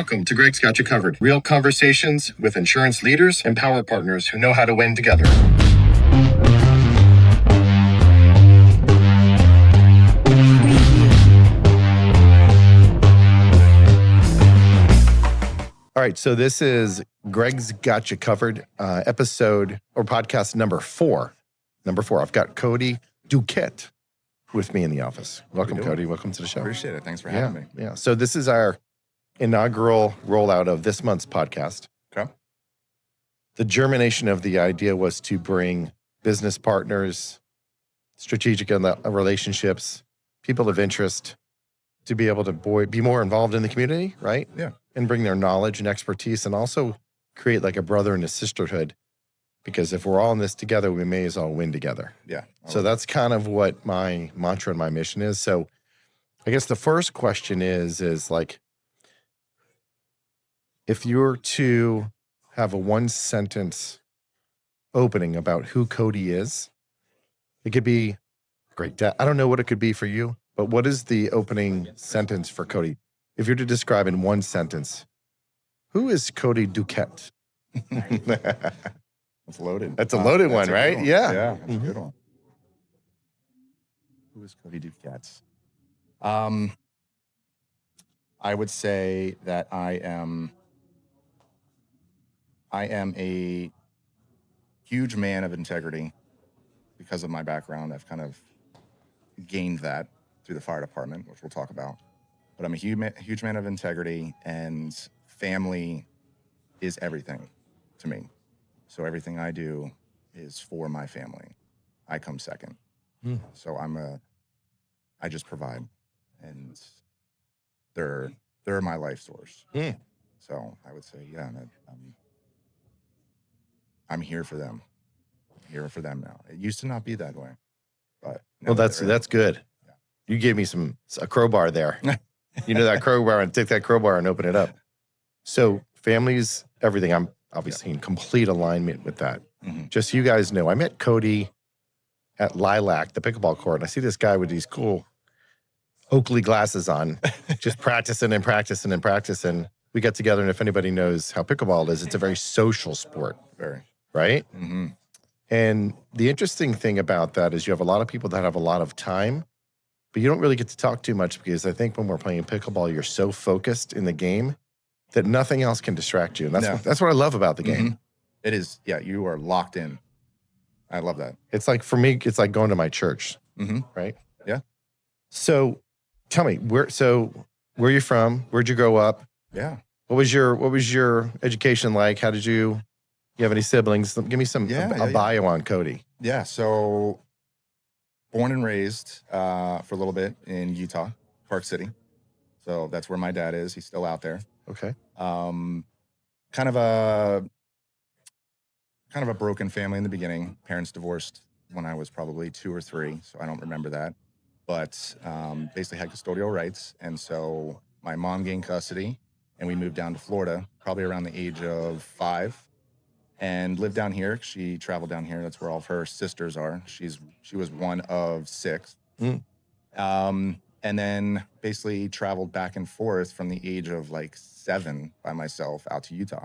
Welcome to Greg's Got You Covered. Real conversations with insurance leaders and power partners who know how to win together. All right, so this is Greg's Got You Covered episode or podcast number 4. I've got Cody Duket with me in the office. Welcome, Cody. Welcome to the show. Appreciate it. Thanks for having me. Yeah. So this is our inaugural rollout of this month's podcast. Okay. The germination of the idea was to bring business partners, strategic relationships, people of interest to be able to be more involved in the community, right? Yeah. And bring their knowledge and expertise and also create like a brother and a sisterhood. Because if we're all in this together, we may as well win together. Yeah. So that's kind of what my mantra and my mission is. So I guess the first question is like, if you were to have a 1-sentence opening about who Cody is, it could be great. I don't know what it could be for you, but what is the opening sentence for Cody? If you're to describe in 1 sentence, who is Cody Duket? That's loaded. That's a loaded one, right? One. Yeah. Yeah, that's a good one. Who is Cody Duket? I would say that I am a huge man of integrity because of my background. I've kind of gained that through the fire department, which we'll talk about. But I'm a huge man of integrity, and family is everything to me. So everything I do is for my family. I come second. So I just provide, and they're my life source. So I would say, yeah, I'm here for them. I'm here for them now. It used to not be that way, but well, that's good. Yeah. You gave me a crowbar there. You know that crowbar, and take that crowbar and open it up. So family's everything. I'm obviously in complete alignment with that. Mm-hmm. Just so you guys know, I met Cody at Lilac, the pickleball court, and I see this guy with these cool Oakley glasses on, just practicing. We got together, and if anybody knows how pickleball is, it's a very social sport. Very. Right? Mm-hmm. And the interesting thing about that is you have a lot of people that have a lot of time, but you don't really get to talk too much because I think when we're playing pickleball, you're so focused in the game that nothing else can distract you. And that's what I love about the game. Mm-hmm. It is, yeah, you are locked in. I love that. It's like, for me, it's like going to my church, right? Yeah. So tell me, where are you from? Where'd you grow up? Yeah. What was your education like? How did you have any siblings? Give me a bio on Cody. Yeah, so born and raised for a little bit in Utah, Park City. So that's where my dad is. He's still out there. Okay. Kind of a broken family in the beginning. Parents divorced when I was probably 2 or 3, so I don't remember that. But basically had custodial rights, and so my mom gained custody, and we moved down to Florida probably around the age of 5. And lived down here. She traveled down here. That's where all of her sisters are. She was one of 6. And then basically traveled back and forth from the age of like 7 by myself out to Utah.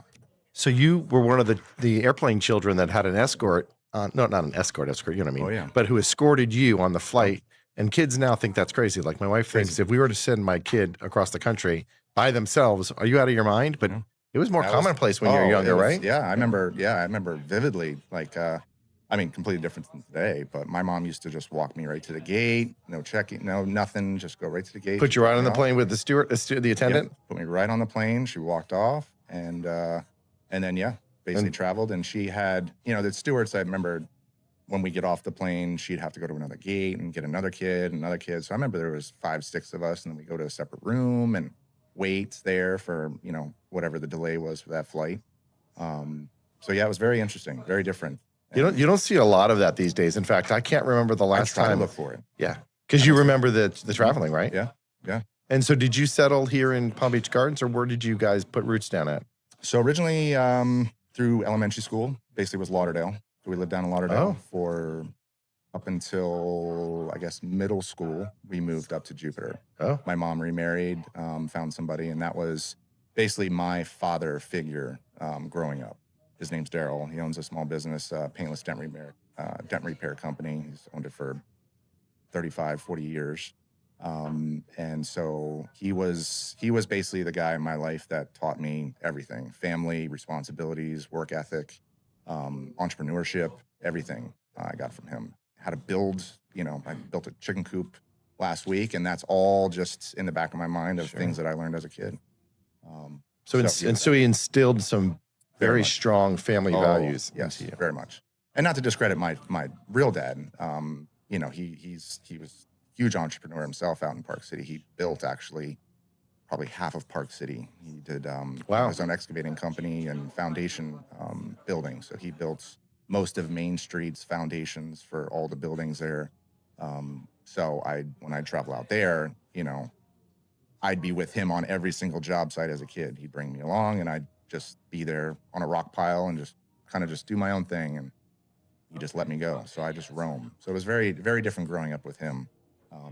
So you were one of the airplane children that had an escort. No, not an escort, you know what I mean? Oh, yeah. But who escorted you on the flight. And kids now think that's crazy. Like my wife thinks if we were to send my kid across the country by themselves, are you out of your mind? But it was more commonplace when you were younger, right? Yeah, I remember vividly. Like, completely different than today. But my mom used to just walk me right to the gate. No checking, no nothing. Just go right to the gate. Put you right on the plane with the steward, the attendant. Yep, put me right on the plane. She walked off, and then basically traveled. And she had, the stewards. I remember when we get off the plane, she'd have to go to another gate and get another kid. So I remember there was 5, 6 of us, and then we go to a separate room and wait there for, whatever the delay was for that flight. So yeah, it was very interesting, very different. You don't see a lot of that these days. In fact, I can't remember the last time. I try to look for it. Yeah, because you remember the traveling, right? Yeah. And so did you settle here in Palm Beach Gardens, or where did you guys put roots down at? So originally through elementary school, basically was Lauderdale. So we lived down in Lauderdale for up until, I guess, middle school. We moved up to Jupiter. Oh. My mom remarried, found somebody, and that was basically my father figure growing up. His name's Daryl. He owns a small business, paintless dent repair company. He's owned it for 35, 40 years. And so he was basically the guy in my life that taught me everything: family, responsibilities, work ethic, entrepreneurship, everything I got from him. How to build, I built a chicken coop last week, and that's all just in the back of my mind of things that I learned as a kid. So he instilled some very strong family values. Yes, into you. Very much. And not to discredit my real dad. He was a huge entrepreneur himself out in Park City. He built actually probably half of Park City. He did his own excavating company and foundation building. So he built most of Main Street's foundations for all the buildings there. So when I'd travel out there, I'd be with him on every single job site as a kid. He'd bring me along, and I'd just be there on a rock pile and just kind of just do my own thing. And he just let me go. So I just roam. So it was very, very different growing up with him.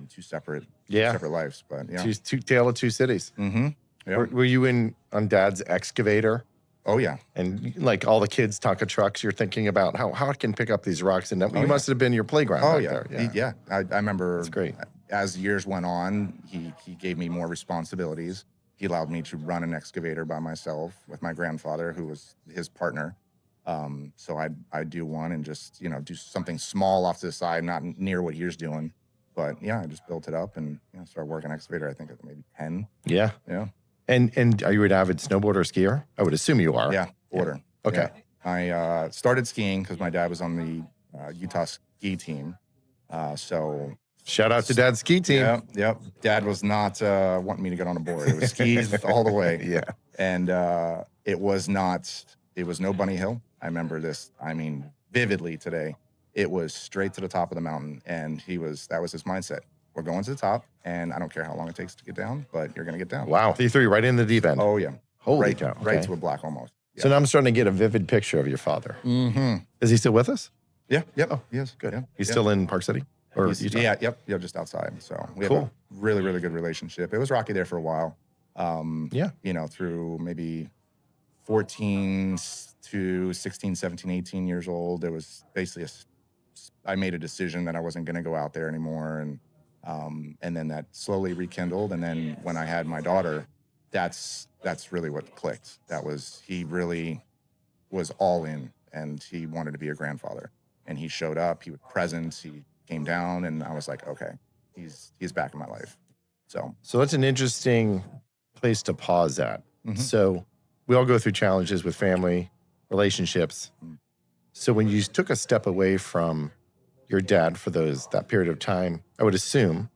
Two separate lives, but yeah. Two tale of two cities. Mm-hmm. Yep. Were you on Dad's excavator? Oh yeah. And like all the kids Tonka trucks, you're thinking about how it can pick up these rocks, and you must have been your playground. Oh back yeah. there. I remember. That's great. As years went on, he gave me more responsibilities. He allowed me to run an excavator by myself with my grandfather, who was his partner. So I'd do one and just, do something small off to the side, not near what he was doing. But yeah, I just built it up and started working excavator, I think at maybe 10. Yeah. Yeah. And are you an avid snowboarder or skier? I would assume you are. Yeah, boarder. Yeah. Okay. Yeah. I started skiing because my dad was on the Utah ski team. So shout out to Dad's ski team. Yep. Dad was not wanting me to get on a board. It was skis all the way. Yeah. And it was no bunny hill. I remember this, vividly today. It was straight to the top of the mountain, and that was his mindset. We're going to the top, and I don't care how long it takes to get down, but you're going to get down. Wow. He threw you right in the deep end. Oh, yeah. Holy cow. Right to a black almost. Yeah. So now I'm starting to get a vivid picture of your father. Mm-hmm. Is he still with us? Yeah. Yep. Oh, he is. Good. Yeah. He's still in Park City? Or Utah? Yeah. Yep. Just outside. So we have a really, really good relationship. It was rocky there for a while. Through maybe 14 to 16, 17, 18 years old, there was basically I made a decision that I wasn't going to go out there anymore. And then that slowly rekindled. And then when I had my daughter, that's really what clicked. He really was all in, and he wanted to be a grandfather. And he showed up, he was present, he came down, and I was like, okay, he's back in my life. So that's an interesting place to pause at. Mm-hmm. So we all go through challenges with family, relationships. Mm. So when you took a step away from your dad for that period of time, I would assume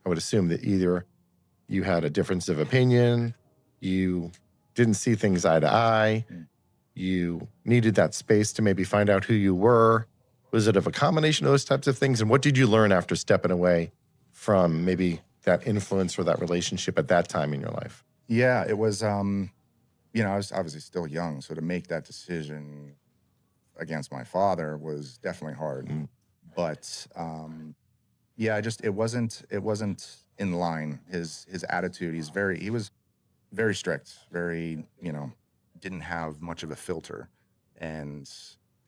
that either you had a difference of opinion, you didn't see things eye to eye, you needed that space to maybe find out who you were. Was it of a combination of those types of things? And what did you learn after stepping away from maybe that influence or that relationship at that time in your life? Yeah, it was, I was obviously still young. So to make that decision against my father was definitely hard. Mm. But it wasn't in line. His attitude, he was very strict, very, didn't have much of a filter. And,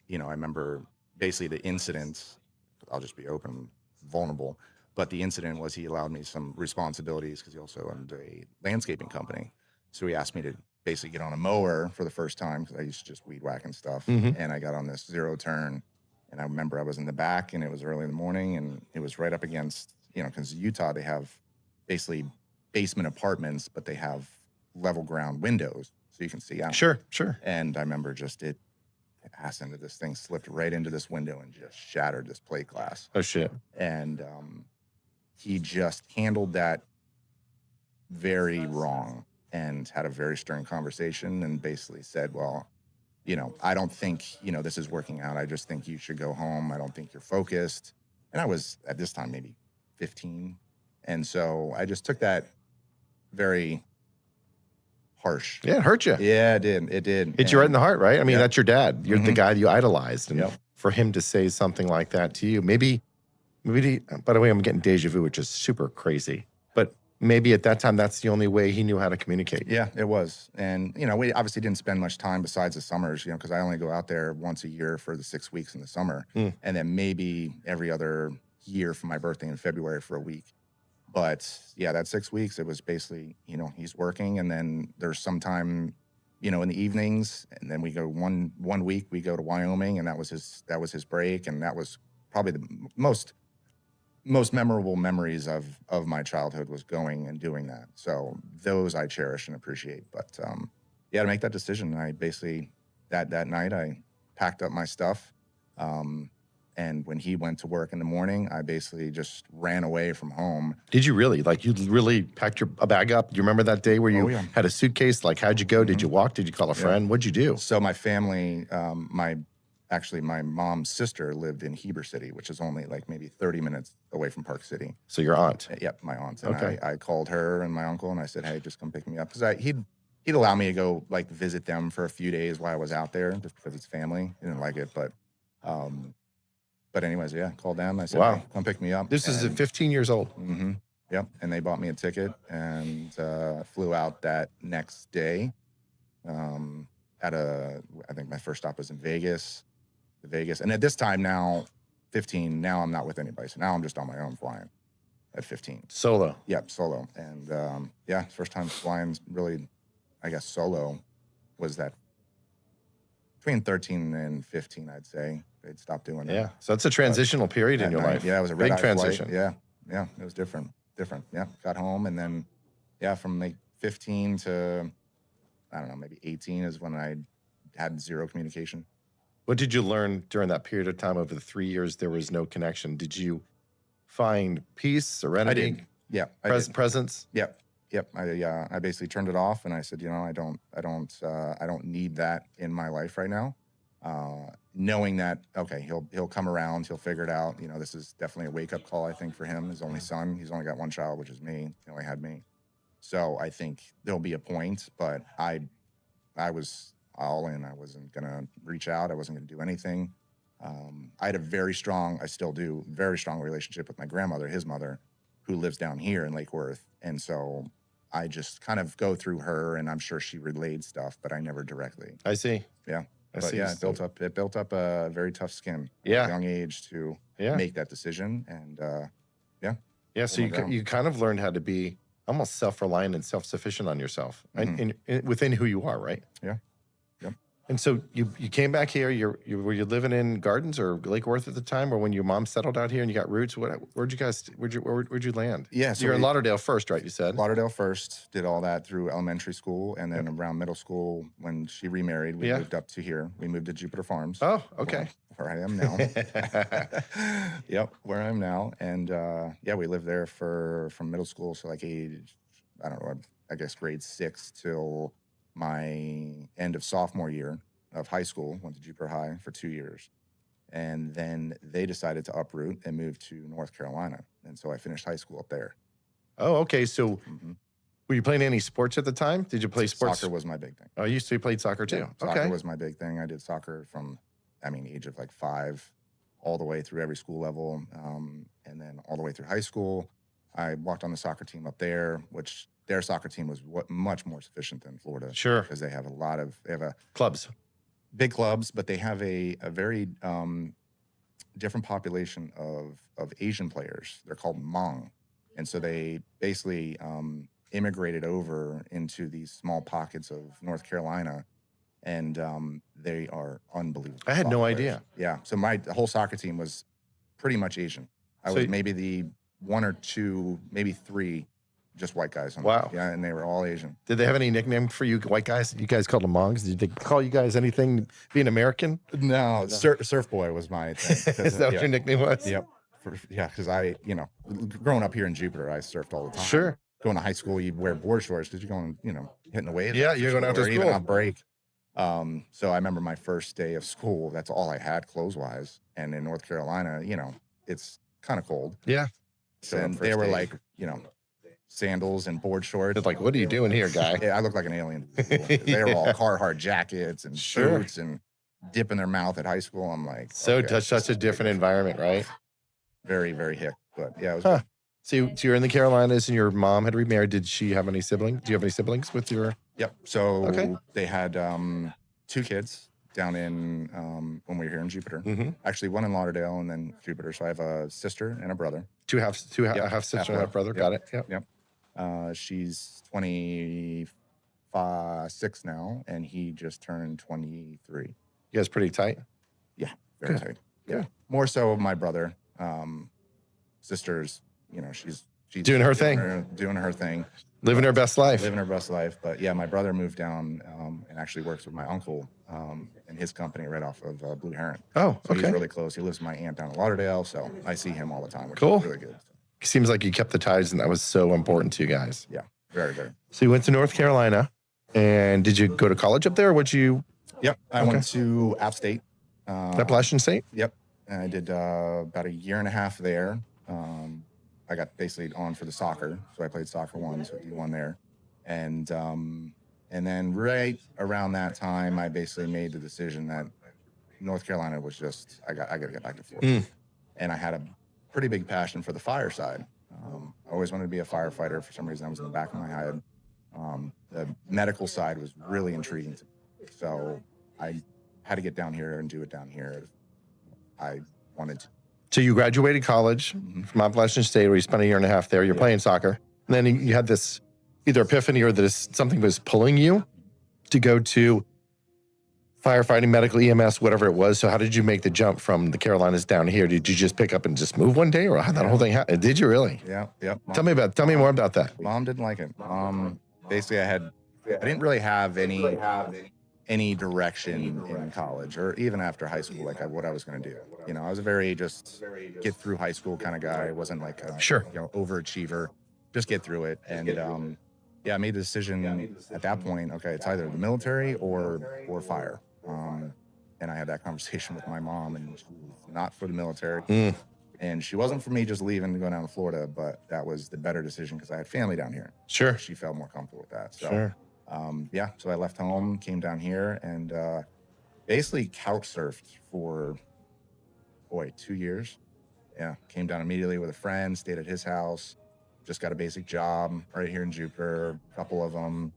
I remember basically the incident, I'll just be open, vulnerable, but the incident was he allowed me some responsibilities because he also owned a landscaping company. So he asked me to basically get on a mower for the first time because I used to just weed whack and stuff. Mm-hmm. And I got on this zero turn. And I remember I was in the back, and it was early in the morning, and it was right up against, because Utah, they have basically basement apartments, but they have level ground windows so you can see out. Sure. And I remember it ass into this thing slipped right into this window and just shattered this plate glass. Oh, shit. And he just handled that very wrong and had a very stern conversation and basically said, well, I don't think, this is working out. I just think you should go home. I don't think you're focused. And I was at this time maybe 15. And so I just took that very harsh. Yeah, it hurt you. Yeah, it did. Hit you right in the heart, right? I mean, that's your dad. You're the Mhm. guy you idolized. And Yep. for him to say something like that to you, maybe, by the way, I'm getting deja vu, which is super crazy. But maybe at that time, that's the only way he knew how to communicate. Yeah, it was. And, we obviously didn't spend much time besides the summers, because I only go out there once a year for the 6 weeks in the summer. Mm. And then maybe every other year for my birthday in February for a week. But yeah, that 6 weeks, it was basically, he's working. And then there's some time, in the evenings. And then we go one week, we go to Wyoming, and that was his break. And that was probably the most memorable memories of my childhood was going and doing that. So those I cherish and appreciate. But yeah, to make that decision, I basically that night I packed up my stuff. And when he went to work in the morning, I basically just ran away from home. Did you really? Like, you really packed a bag up? You remember that day where you had a suitcase? Like, how'd you go? Did you walk? Did you call a friend? What'd you do? So my family, my mom's sister lived in Heber City, which is only like maybe 30 minutes away from Park City. So your aunt? Yep, my aunt. And Okay. I called her and my uncle, and I said, hey, just come pick me up. Because he'd allow me to go like visit them for a few days while I was out there, just because it's family. He didn't like it, but anyways, yeah, called them. I said, Wow. hey, come pick me up. This is at 15 years old. Mm-hmm. Yep. And they bought me a ticket and flew out that next day. I think my first stop was in Vegas. And at this time now, 15, now I'm not with anybody. So now I'm just on my own flying at 15. Solo. Yep, solo. And yeah, first time flying really, I guess, solo was that between 13 and 15, I'd say. They'd stop doing it. Yeah. So that's a transitional period in your life. Yeah, it was a big red-eye transition. Flight. Yeah, it was different. Yeah, got home, and then, yeah, from like 15 to, I don't know, maybe 18 is when I had zero communication. What did you learn during that period of time? Over the 3 years, there was no connection. Did you find peace, serenity? I did. Yeah, presence? Yep. I basically turned it off, and I said, I don't need that in my life right now. Knowing that, okay, he'll come around, he'll figure it out. This is definitely a wake up call, I think, for him. His only son. He's only got one child, which is me. He only had me. So I think there'll be a point, but I was all in. I wasn't gonna reach out. I wasn't gonna do anything. I had I still do, very strong relationship with my grandmother, his mother, who lives down here in Lake Worth. And so I just kind of go through her, and I'm sure she relayed stuff, but I never directly. I see. Yeah. But yeah, it built up a very tough skin at a young age to make that decision. And yeah. So you kind of learned how to be almost self-reliant and self-sufficient on yourself, and within who you are, right? Yeah. Yep. And so you came back here. Were you living in Gardens or Lake Worth at the time, or when your mom settled out here and you got roots? Where'd you land? Yeah, so you're in Lauderdale first, right? You said Lauderdale first. Did all that through elementary school, and then around middle school, when she remarried, we moved up to here. We moved to Jupiter Farms. Oh, okay. Where I am now. Yep, where I'm now, and we lived there from middle school, so like age, I don't know, I guess grade 6 till my end of sophomore year of high school. Went to Jupiter High for 2 years. And then they decided to uproot and move to North Carolina. And so I finished high school up there. Oh, okay. So were you playing any sports at the time? Did you play sports? Soccer was my big thing. Oh, you played soccer too? Yeah, soccer was my big thing. I did soccer from, age of like 5 all the way through every school level. And then all the way through high school. I walked on the soccer team up there, which their soccer team was much more sufficient than Florida. Sure. Because they have clubs. Big clubs, but they have a very different population of Asian players. They're called Hmong. And so they basically immigrated over into these small pockets of North Carolina, and they are unbelievable. I had no idea. Yeah. So my whole soccer team was pretty much Asian. I was maybe the 1 or 2, maybe 3 just white guys. Wow. Yeah, and they were all Asian. Did they have any nickname for you white guys? You guys called them Hmongs? Did they call you guys anything being American? No. Surf Boy was my thing. Is that what your nickname was? Yep. Because I, growing up here in Jupiter, I surfed all the time. Sure. Going to high school, you'd wear board shorts because you're going, hitting the waves. Yeah, you're going out to school. Even on break. So I remember my first day of school, that's all I had clothes-wise. And in North Carolina, it's kind of cold. Yeah. And they were like, sandals and board shorts. It's like, what are you doing here, guy? Yeah, I look like an alien. They were all Carhartt jackets and boots and dipping their mouth at high school. I'm like, such a different environment, right? Very, very hick. But yeah, it was good. So you're in the Carolinas and your mom had remarried. Did she have any siblings? Do you have any siblings with your? Yep. So Okay. they had 2 kids down in when we were here in Jupiter. Mm-hmm. Actually, one in Lauderdale and then Jupiter. So I have a sister and a brother. Two Yep, half sister and half-brother. half brother. Yep. Got it. Yep. Yep. She's 6 now, and he just turned 23. You guys pretty tight. Yeah, very Good. tight. Yeah, Good. more so my brother. Sister's, she's Doing her thing. doing her thing, Living her best life. living her best life. But yeah, my brother moved down and actually works with my uncle and his company right off of Blue Heron. Oh, So okay. he's really close. He lives with my aunt down in Lauderdale, so I see him all the time, which Cool. is really good. Seems like you kept the ties, and that was so important to you guys. Yeah, very, very. So you went to North Carolina, and did you go to college up there? Or would you? Yep, I went to App State. Appalachian State. Yep, and I did about a year and a half there. I got basically on for the soccer, so I played soccer once, so D1 there, and then right around that time, I basically made the decision that North Carolina was just I got to get back to Florida, and I had a pretty big passion for the fire side. I always wanted to be a firefighter. For some reason, that was in the back of my head. The medical side was really intriguing to me, so I had to get down here and do it down here. I wanted to. So you graduated college from Appalachian State, where you spent a year and a half there. You're playing soccer, and then you had this either epiphany or this something was pulling you to go to firefighting, medical, EMS, whatever it was. So how did you make the jump from the Carolinas down here? Did you just pick up and just move one day, or how that whole thing happened? Did you really? Yeah, yep. Tell me more about that. Mom didn't like it. Basically, I didn't really have any direction in college or even after high school, like what I was going to do. I was a very just get through high school kind of guy. I wasn't like a overachiever, just get through it. And I made the decision at that point. Okay, it's either the military or fire. And I had that conversation with my mom, and she was not for the military. And she wasn't for me just leaving to go down to Florida, but that was the better decision because I had family down here. Sure. She felt more comfortable with that. So, sure. So I left home, came down here, and basically couch surfed for, 2 years. Yeah, came down immediately with a friend, stayed at his house, just got a basic job right here in Jupiter, a couple of them,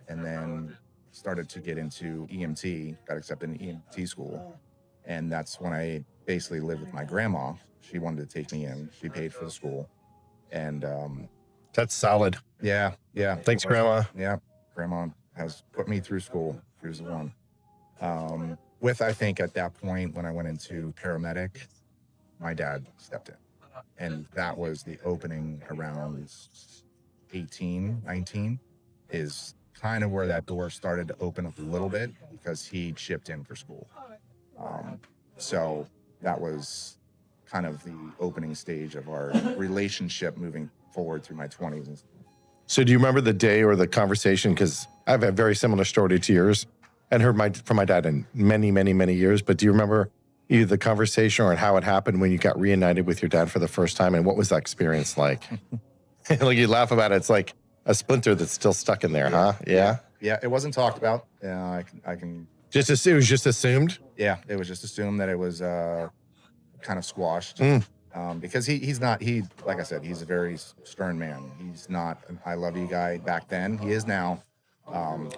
and then started to get into EMT, got accepted in EMT school. And that's when I basically lived with my grandma. She wanted to take me in. She paid for the school. And that's solid. Yeah. Thanks, Grandma. Yeah. Grandma has put me through school. She was the one. I think at that point when I went into paramedic, my dad stepped in. And that was the opening around 18, 19 is kind of where that door started to open up a little bit because he chipped in for school. So that was kind of the opening stage of our relationship moving forward through my 20s. So do you remember the day or the conversation? Because I've had a very similar story to yours and heard from my dad in many, many, many years. But do you remember either the conversation or how it happened when you got reunited with your dad for the first time? And what was that experience like? Like you laugh about it. It's like a splinter that's still stuck in there, huh? Yeah. Yeah, it wasn't talked about. I can. It was just assumed? Yeah, it was just assumed that it was kind of squashed. Because he's not, like I said, he's a very stern man. He's not an I love you guy back then. He is now.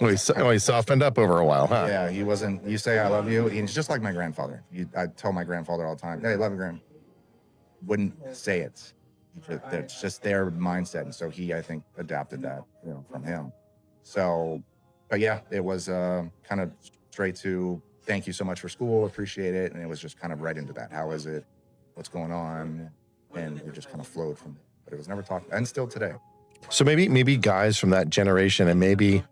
He softened up over a while, huh? Yeah, he wasn't, you say I love you. He's just like my grandfather. I tell my grandfather all the time, hey, love you, Graham. Wouldn't say it. It's just their mindset. And so he, I think, adapted that, from him. So, but yeah, it was kind of straight to thank you so much for school. Appreciate it. And it was just kind of right into that. How is it? What's going on? And it just kind of flowed from it. But it was never talked, and still today. So maybe guys from that generation and maybe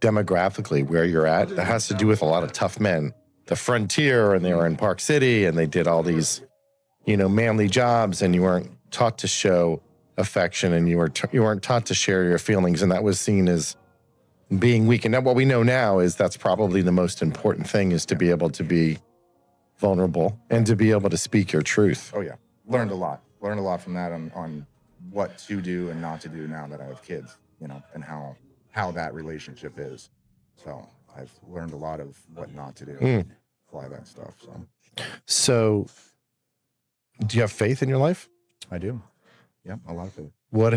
demographically where you're at, that has to do with a lot of tough men. The frontier, and they were in Park City, and they did all these, manly jobs, and you weren't taught to show affection, and you weren't taught to share your feelings, and that was seen as being weak. And what we know now is that's probably the most important thing, is to be able to be vulnerable and to be able to speak your truth. Oh yeah, learned a lot from that on what to do and not to do now that I have kids, and how that relationship is. So I've learned a lot of what not to do, apply that stuff. So do you have faith in your life? I do. Yeah, a lot of faith. What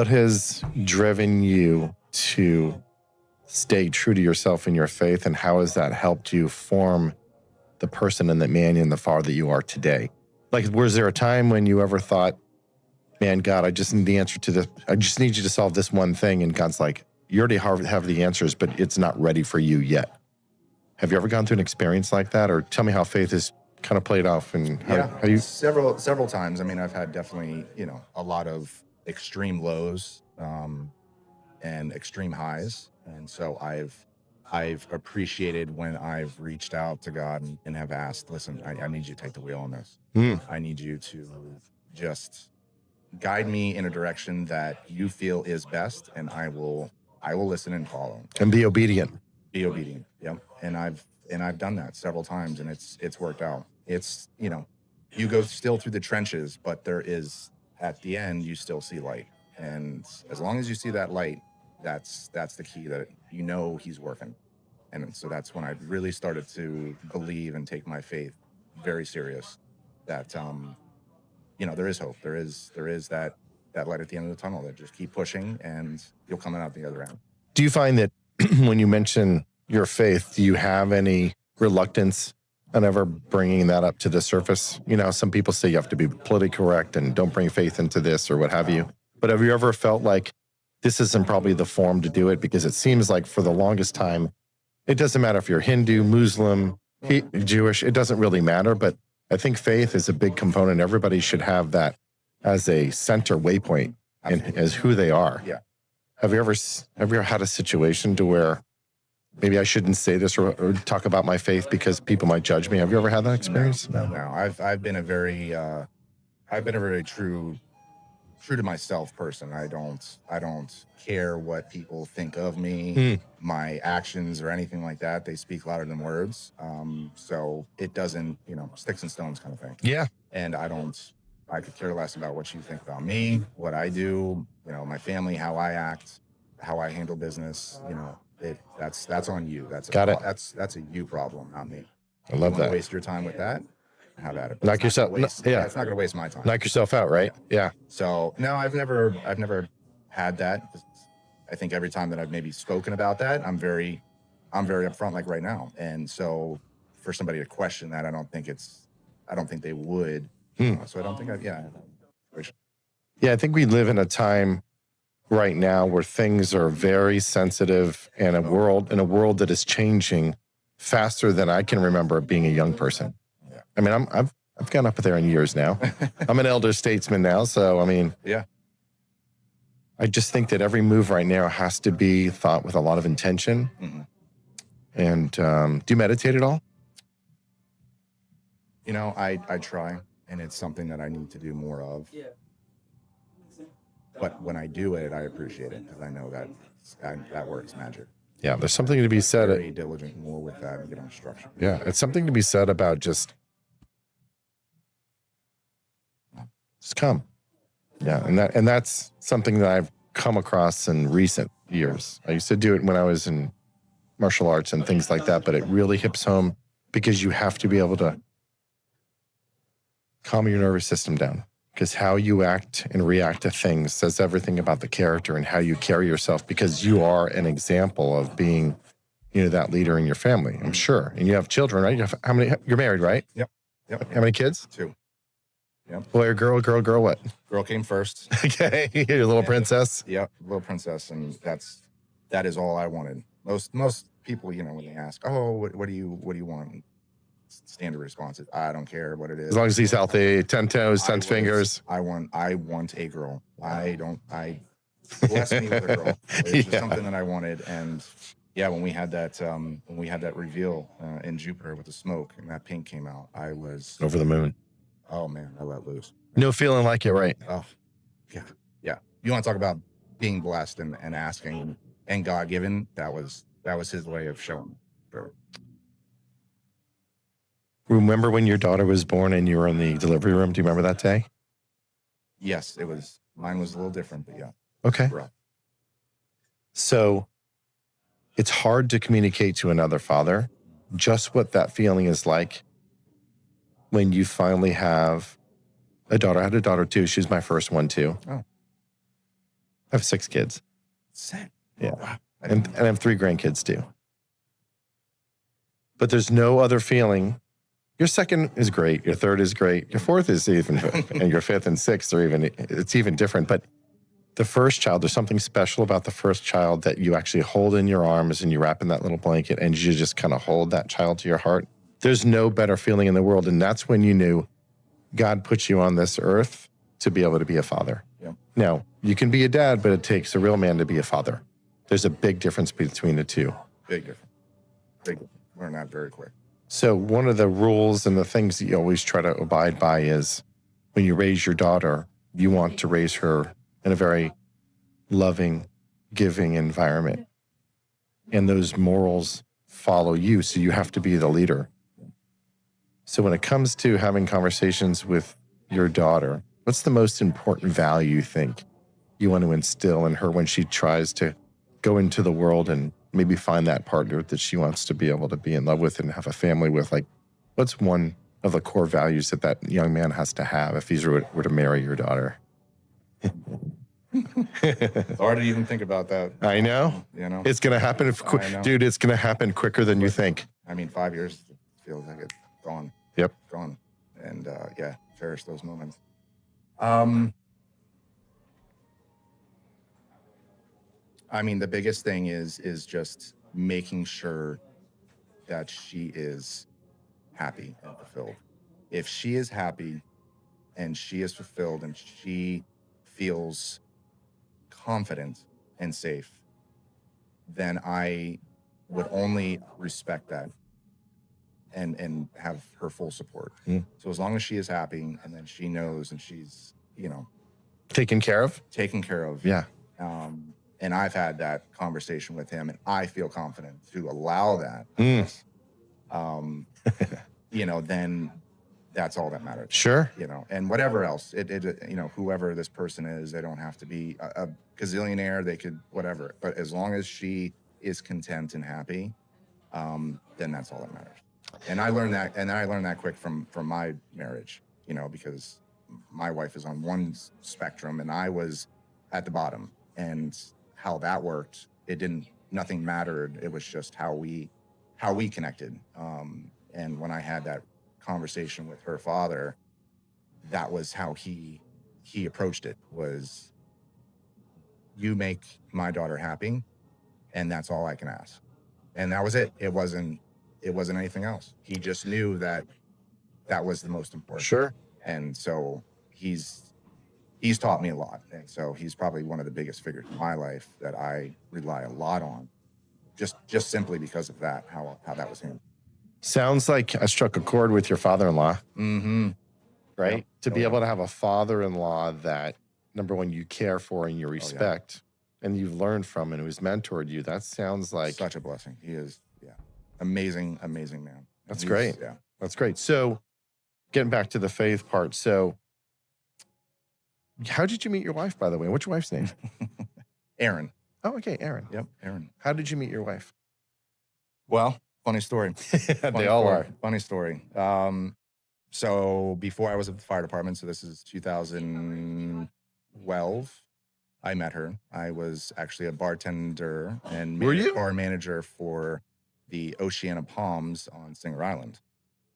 has driven you to stay true to yourself in your faith, and how has that helped you form the person and the man and the father that you are today? Like, was there a time when you ever thought, man, God, I just need the answer to this. I just need you to solve this one thing. And God's like, you already have the answers, but it's not ready for you yet. Have you ever gone through an experience like that? Or tell me how faith has kind of played off and how you... Several times. I mean, I've had definitely, a lot of extreme lows and extreme highs. And so I've appreciated when I've reached out to God and have asked, listen, I need you to take the wheel on this. I need you to just guide me in a direction that you feel is best, and I will listen and follow. And be obedient. Be obedient. Yep. And I've done that several times, and it's worked out. It's, you go still through the trenches, but there is, at the end, you still see light. And as long as you see that light, that's the key, that he's working. And so that's when I really started to believe and take my faith very serious, that there is hope. There is that light at the end of the tunnel, that just keep pushing and you'll come out the other end. Do you find that when you mention your faith, do you have any reluctance on ever bringing that up to the surface? Some people say you have to be politically correct and don't bring faith into this or what have you. But have you ever felt like this isn't probably the form to do it? Because it seems like for the longest time, it doesn't matter if you're Hindu, Muslim, Jewish, it doesn't really matter. But I think faith is a big component. Everybody should have that as a center waypoint and as who they are. Yeah. Have you ever had a situation to where maybe I shouldn't say this or talk about my faith because people might judge me? Have you ever had that experience? No. I've been a very true to myself person. I don't care what people think of me, my actions or anything like that. They speak louder than words. So it doesn't, sticks and stones kind of thing. Yeah. And I could care less about what you think about me, what I do, my family, how I act, how I handle business. That's on you. That's a you problem, not me. I love that. Waste your time with that. Have at it. Knock yourself. It's not going to waste my time. Knock yourself out, right? Yeah. So no, I've never had that. I think every time that I've maybe spoken about that, I'm very upfront, like right now. And so for somebody to question that, I don't think they would. So I don't think Yeah, I think we live in a time right now where things are very sensitive in a world that is changing faster than I can remember being a young person. Yeah. I mean, I've gone up there in years now. I'm an elder statesman now, so I mean, yeah. I just think that every move right now has to be thought with a lot of intention. Mm-hmm. And do you meditate at all? I try, and it's something that I need to do more of. Yeah. But when I do it, I appreciate it because I know that works magic. Yeah, there's something to be said. Very diligent more with that and get on structure. Yeah, it's something to be said about just come. Yeah, and that's something that I've come across in recent years. I used to do it when I was in martial arts and things like that, but it really hits home because you have to be able to calm your nervous system down. Because how you act and react to things says everything about the character and how you carry yourself, because you are an example of being, that leader in your family, I'm sure. And you have children, right? How many? You're married, right? Yep. How many kids? 2. Yep. Boy or girl? Girl what? Girl came first. Okay. Your little princess? Yep, little princess. And that is all I wanted. Most people, when they ask, oh, what do you want? Standard response is, I don't care what it is. As long as he's healthy, 10 toes, 10 fingers. I want a girl. Bless me with a girl. It's just something that I wanted. And yeah, when we had that reveal in Jupiter with the smoke and that pink came out, I was over the moon. Oh man, I let loose. No feeling like it, right? Oh, yeah. You want to talk about being blessed and asking and God given? That was his way of showing. Sure. Remember when your daughter was born and you were in the delivery room? Do you remember that day? Yes, it was. Mine was a little different, but yeah. Okay. Rough. So it's hard to communicate to another father just what that feeling is like when you finally have A daughter. I had a daughter too. She was my first one too. Oh. I have 6 kids. Sick. Yeah. Oh, wow. And I have 3 grandkids too. But there's no other feeling. Your second is great. Your third is great. Your fourth is even, and your fifth and sixth are even, it's even different. But the first child, there's something special about the first child that you actually hold in your arms and you wrap in that little blanket and you just kind of hold that child to your heart. There's no better feeling in the world. And that's when you knew God put you on this earth to be able to be a father. Yep. Now, you can be a dad, but it takes a real man to be a father. There's a big difference between the two. Big difference. Big difference. Learn that very quick. So one of the rules and the things that you always try to abide by is when you raise your daughter, you want to raise her in a very loving, giving environment. And those morals follow you, so you have to be the leader. So when it comes to having conversations with your daughter, what's the most important value you think you want to instill in her when she tries to go into the world and maybe find that partner that she wants to be able to be in love with and have a family with? Like, what's one of the core values that that young man has to have if he were to marry your daughter? It's hard to even think about that. I know. You know? It's going to happen. Dude, it's going to happen quicker than you think. I mean, 5 years feels like it's gone. Yep. Gone. And yeah, cherish those moments. I mean, the biggest thing is just making sure that she is happy and fulfilled. If she is happy and she is fulfilled and she feels confident and safe, then I would only respect that and have her full support. So as long as she is happy and then she knows and she's, Taken care of? taken care of. Yeah. And I've had that conversation with him and I feel confident to allow that. Then that's all that matters. Sure. And whatever else, whoever this person is, they don't have to be a gazillionaire, they could, whatever. But as long as she is content and happy, then that's all that matters. And I learned that, quick from my marriage, because my wife is on one spectrum and I was at the bottom. And how that worked, nothing mattered. It was just how we connected. And when I had that conversation with her father, that was how he approached it, was, you make my daughter happy and that's all I can ask. And that was it. It wasn't anything else. He just knew that was the most important. Sure. And so he's taught me a lot. And so he's probably one of the biggest figures in my life that I rely a lot on, just simply because of that, how that was him. Sounds like I struck a chord with your father-in-law. Mm-hmm. Right? Yep. To be able to have a father-in-law that, number one, you care for and you respect and you've learned from and who's mentored you, that sounds like such a blessing. He is, amazing, amazing man. That's great. Yeah. That's great. So getting back to the faith part. So how did you meet your wife, by the way? What's your wife's name? Aaron. Oh, okay. Aaron. Yep. Aaron. How did you meet your wife? Well, funny story. They all are. Funny story. So before I was at the fire department, so this is 2012, I met her. I was actually a bartender and bar manager for the Oceana Palms on Singer Island.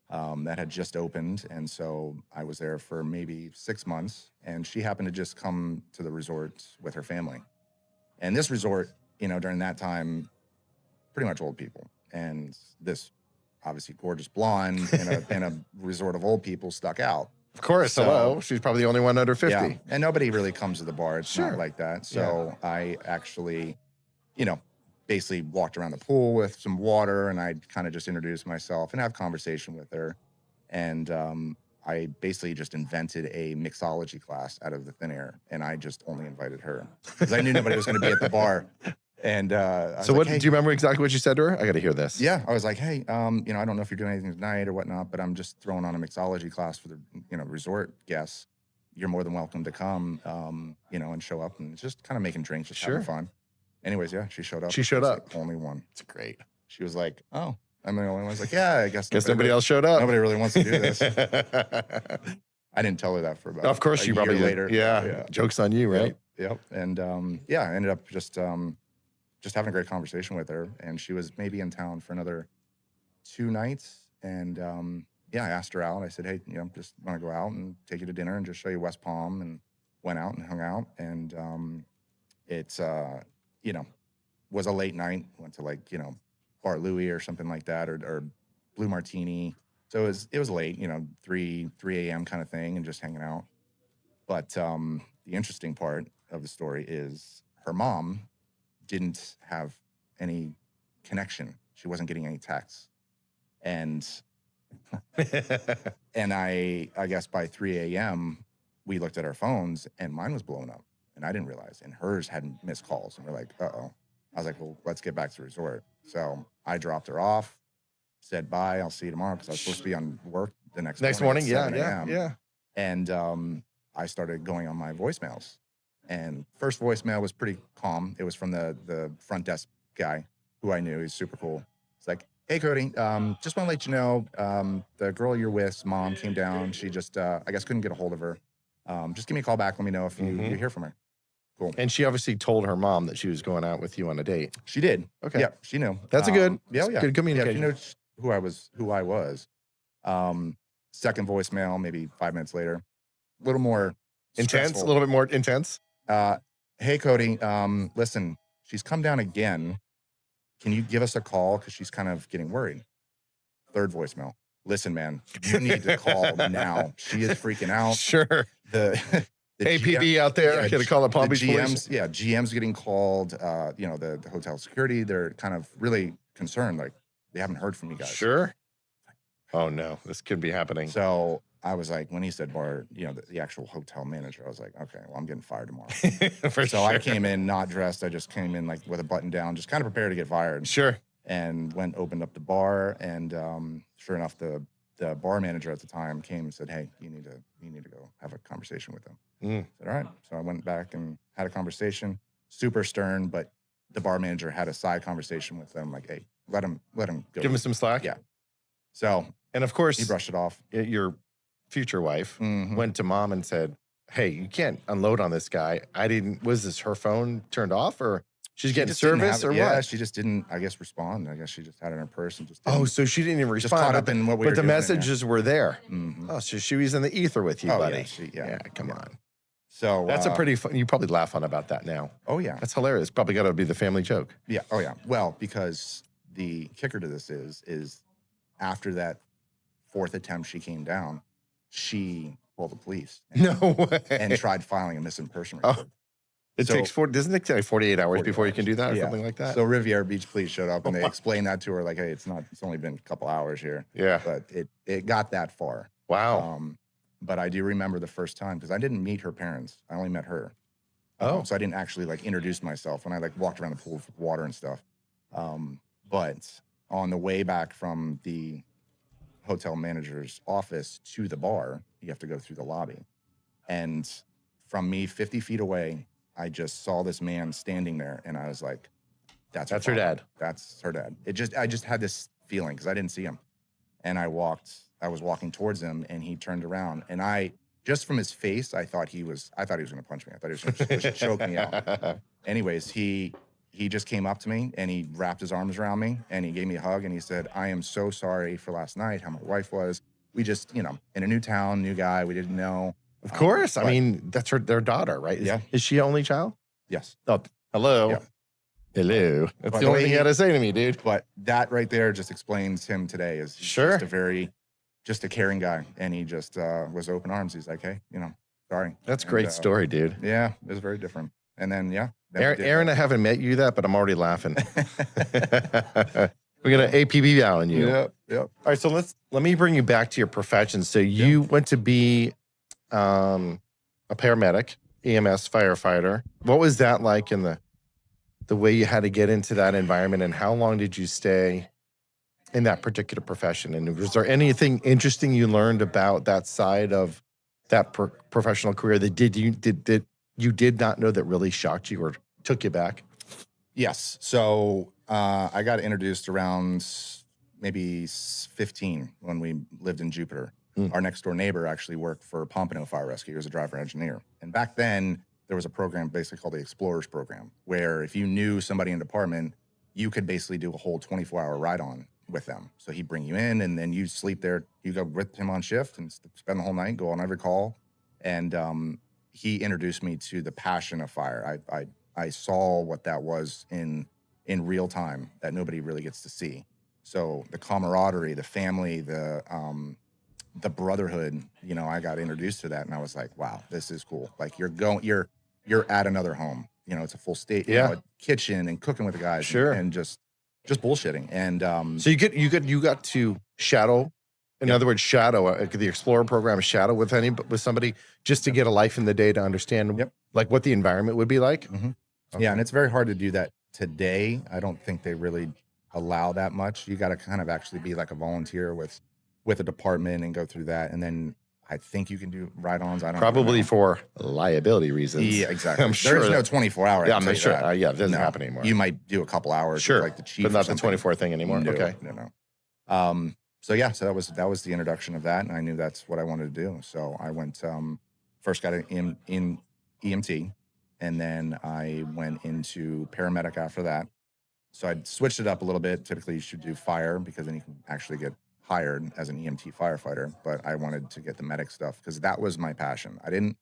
That had just opened, and so I was there for maybe 6 months, and she happened to just come to the resort with her family. And this resort, during that time, pretty much old people. And this obviously gorgeous blonde in a resort of old people stuck out. Of course. So, hello. She's probably the only one under 50. Yeah, and nobody really comes to the bar. It's not like that. So I actually, basically walked around the pool with some water, and I'd kind of just introduce myself and have conversation with her. And I basically just invented a mixology class out of the thin air, and I just only invited her because I knew nobody was going to be at the bar. And so what, do you remember exactly what you said to her? I got to hear this. Yeah. I was like, hey, I don't know if you're doing anything tonight or whatnot, but I'm just throwing on a mixology class for the, resort guests. You're more than welcome to come, and show up and just kind of making drinks, just having fun. Anyways, yeah, she showed up. She showed up. Like, only one. It's great. She was like, oh, I'm the only one. I was like, yeah, I guess nobody else showed up. Nobody really wants to do this. I didn't tell her that for about Of course, a you year probably later. did. Yeah. Joke's on you, right? Yep. And I ended up just having a great conversation with her, and she was maybe in town for another 2 nights. And I asked her out. I said, hey, just want to go out and take you to dinner and just show you West Palm, and went out and hung out. And it's was a late night. Went to Bar Louie or something like that, or Blue Martini. So it was late, 3 a.m. kind of thing, and just hanging out. But the interesting part of the story is her mom didn't have any connection. She wasn't getting any texts. And I guess by 3 a.m. we looked at our phones and mine was blowing up, and I didn't realize, and hers hadn't missed calls. And we're like, uh-oh. I was like, well, let's get back to the resort. So I dropped her off, said bye, I'll see you tomorrow, because I was supposed to be on work the next morning. Yeah. And I started going on my voicemails. And first voicemail was pretty calm. It was from the front desk guy who I knew. He's super cool. It's like, hey, Cody, just want to let you know, the girl you're with's mom came down. She just, I guess, couldn't get a hold of her. Just give me a call back. Let me know if you hear from her. Cool. And she obviously told her mom that she was going out with you on a date. She did. Okay. Yeah, she knew. That's good Good communication. Yeah, she knows who I was. Second voicemail, maybe 5 minutes later. A little more intense, stressful. a little bit more intense. Hey, Cody, listen, she's come down again. Can you give us a call? Because she's kind of getting worried. Third voicemail. Listen, man, you need to call now. She is freaking out. Sure. The APD out there. I got to call the Palm Beach Police. Yeah, GM's getting called. The hotel security, they're kind of really concerned. Like, they haven't heard from you guys. Sure. Oh, no. This could be happening. So I was like, when he said bar, the actual hotel manager, I was like, okay, well, I'm getting fired tomorrow. So I came in not dressed. I just came in with a button down, just kind of prepared to get fired. Sure. And opened up the bar, and sure enough, the bar manager at the time came and said, hey, you need to go have a conversation with them. I said, all right. So I went back and had a conversation, super stern, but the bar manager had a side conversation with them, like, hey, let him go. Give him some slack. Yeah. So, and of course, he brushed it off. Your future wife went to mom and said, hey, you can't unload on this guy. Was this her phone turned off, or she's getting service, or what? Yeah, she just didn't, I guess, respond. I guess she just had it in her purse and just so she didn't even respond. Just caught up in what we were But the doing messages were there. Mm-hmm. Oh, so she was in the ether with you, buddy. Yeah, come on. So that's a pretty fun, you probably laugh on about that now. Oh, yeah. That's hilarious. Probably got to be the family joke. Yeah. Oh, yeah. Well, because the kicker to this is after that fourth attempt she came down, she called the police. No way. And tried filing a missing person report. Oh. It takes doesn't it take 48 hours before you can do that or something like that? So Riviera Beach police showed up and they explained that to her, like, hey, it's only been a couple hours here. Yeah. But it got that far. Wow. But I do remember the first time, because I didn't meet her parents. I only met her. So I didn't actually introduce myself when I walked around the pool with water and stuff. But on the way back from the hotel manager's office to the bar, you have to go through the lobby. And from me 50 feet away, I just saw this man standing there, and I was like, that's her dad. That's her dad. I just had this feeling, because I didn't see him. And I was walking towards him, and he turned around, and just from his face, I thought he was going to punch me. I thought he was going to choke me out. Anyways, he just came up to me, and he wrapped his arms around me, and he gave me a hug, and he said, I am so sorry for last night, how my wife was. We just, in a new town, new guy, we didn't know. Of course. I mean, that's their daughter, right? Is she an only child? Yes. Oh, hello. Yeah. Hello. That's the only thing you had to say to me, dude. But that right there just explains him today. He's just a caring guy. And he just was open arms. He's like, hey, sorry. That's a great story, dude. Yeah, it was very different. And then, Aaron, I haven't met you but I'm already laughing. We're going to APB on you. Yep. All right, so let me bring you back to your profession. So you went to be a paramedic, EMS firefighter. What was that like in the way you had to get into that environment, and how long did you stay in that particular profession? And was there anything interesting you learned about that side of that professional career that you did not know that really shocked you or took you back? Yes. So I got introduced around maybe 15 when we lived in Jupiter. Our next door neighbor actually worked for Pompano Fire Rescue. He was a driver engineer. And back then, there was a program basically called the Explorers Program, where if you knew somebody in the department, you could basically do a whole 24-hour ride on with them. So he'd bring you in, and then you sleep there. You go with him on shift and spend the whole night, go on every call. And he introduced me to the passion of fire. I saw what that was in real time that nobody really gets to see. So the camaraderie, the family, the brotherhood, you know, I got introduced to that, and I was like, wow, this is cool. Like you're at another home. You know, it's a full state, you know, a kitchen and cooking with the guys, and just bullshitting. And so you got to shadow. In other words, shadow the Explorer program, shadow with somebody just to get a life in the day to understand like what the environment would be like. Yeah, and it's very hard to do that today. I don't think they really allow that much. You got to kind of actually be like a volunteer with a department and go through that, and then I think you can do ride-ons. I don't probably know. For liability reasons. Yeah, exactly. I'm sure there's no 24-hour. Yeah, I'm not sure. Yeah, it doesn't happen anymore. You might do a couple hours. Sure, with like the chief, but not the 24 thing anymore. No, okay. No. So yeah, so that was the introduction of that, and I knew that's what I wanted to do. So I went first got in EMT, and then I went into paramedic after that. So I switched it up a little bit. Typically, you should do fire because then you can actually get hired as an EMT firefighter. But I wanted to get the medic stuff because that was my passion. I didn't,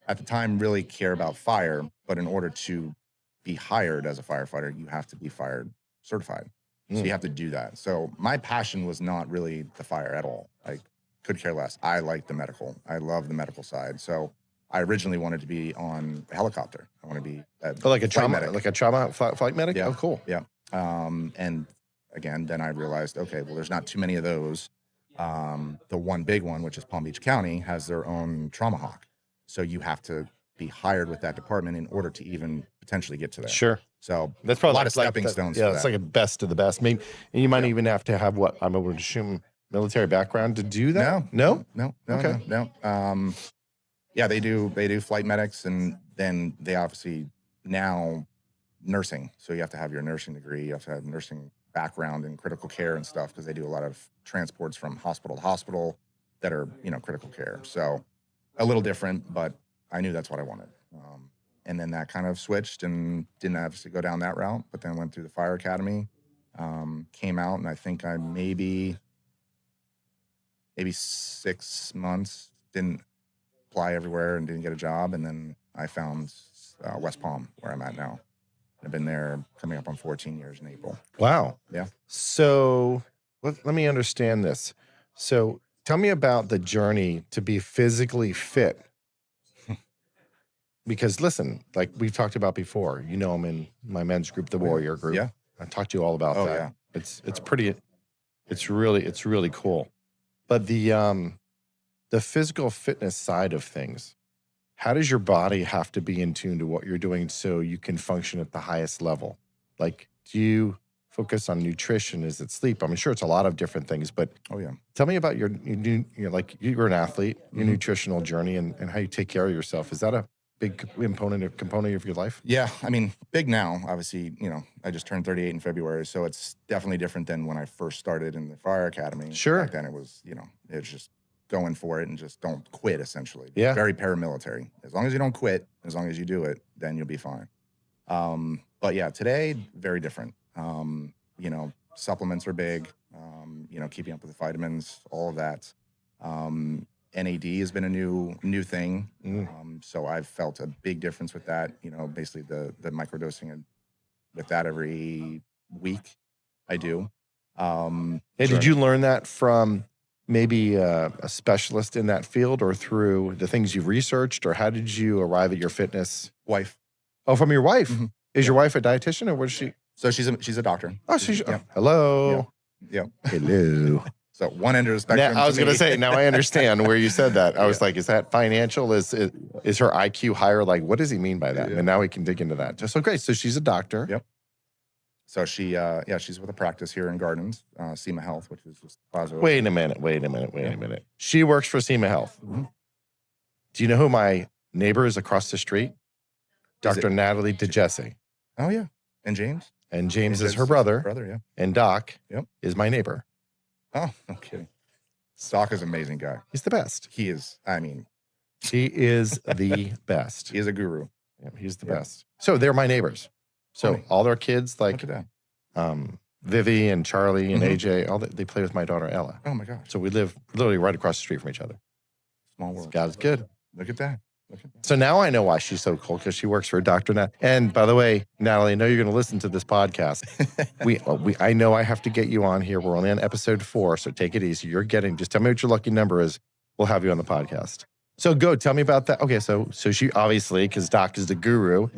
at the time, really care about fire. But in order to be hired as a firefighter, you have to be fire certified. So you have to do that. So my passion was not really the fire at all. I could care less. I like the medical. I love the medical side. So I originally wanted to be on a helicopter. I want to be like a trauma medic. Like a trauma flight medic? Yeah. Oh, cool. Yeah. And again, then I realized, okay, well, there's not too many of those. The one big one, which is Palm Beach County, has their own trauma hawk. So you have to be hired with that department in order to even potentially get to there. Sure. So that's probably a lot of stepping stones. Yeah, it's like a best of the best. Maybe, and you might even have to have what I'm able to assume military background to do that. No. Okay. No. Yeah, they do flight medics, and then they obviously now nursing. So you have to have your nursing degree. You have to have nursing background in critical care and stuff because they do a lot of transports from hospital to hospital that are, you know, critical care. So a little different, but I knew that's what I wanted. And then that kind of switched and didn't obviously go down that route, but then went through the fire academy, came out, and I think I maybe 6 months didn't apply everywhere and didn't get a job. And then I found West Palm, where I'm at now. I've been there coming up on 14 years in April. Wow. Yeah. So let me understand this. So tell me about the journey to be physically fit. Because listen, like we've talked about before, you know, I'm in my men's group, the Warrior Group. Yeah. I talked to you all about that. Yeah. It's really cool. But the physical fitness side of things, how does your body have to be in tune to what you're doing so you can function at the highest level? Like, do you focus on nutrition? Is it sleep? I'm sure it's a lot of different things, but tell me about you're an athlete, your nutritional journey and how you take care of yourself. Is that a big component of your life? Yeah. I mean, big now, obviously, you know, I just turned 38 in February. So it's definitely different than when I first started in the fire academy. Sure. Back then it was, you know, it's just going for it and just don't quit, essentially. Yeah. Very paramilitary. As long as you don't quit, as long as you do it, then you'll be fine. But yeah, today, very different. You know, supplements are big, you know, keeping up with the vitamins, all of that. NAD has been a new thing. So I've felt a big difference with that. You know, basically the microdosing with that every week I do. Did you learn that from maybe a specialist in that field or through the things you've researched, or how did you arrive at your fitness? Wife. Oh, from your wife? Is your wife a dietitian or what is she? So she's a doctor. Oh, hello. Yeah. Hello. So one end of the spectrum. Now, I was going to say, now I understand where you said that. I was like, is that financial? Is her IQ higher? Like, what does he mean by that? And now we can dig into that. So great. So she's a doctor. Yep. So she's with a practice here in Gardens, SEMA Health, which is just Plaza. Wait a minute. She works for SEMA Health. Do you know who my neighbor is across the street? Dr. Natalie DeJesse. Oh, yeah. And James? And James is her brother. Yeah. And Doc is my neighbor. Oh, no kidding. Doc is an amazing guy. He's the best. He is. I mean, he is the best. He is a guru. Yeah, he's the best. So they're my neighbors. So all their kids, like Vivi and Charlie and AJ, they play with my daughter Ella. Oh my gosh. So we live literally right across the street from each other. Small world. God is good. Look at that. So now I know why she's so cool, because she works for a doctor now. And by the way, Natalie, I know you're going to listen to this podcast. I know I have to get you on here. We're only on episode 4, so take it easy. Just tell me what your lucky number is. We'll have you on the podcast. So go, tell me about that. Okay, so she obviously, because Doc is the guru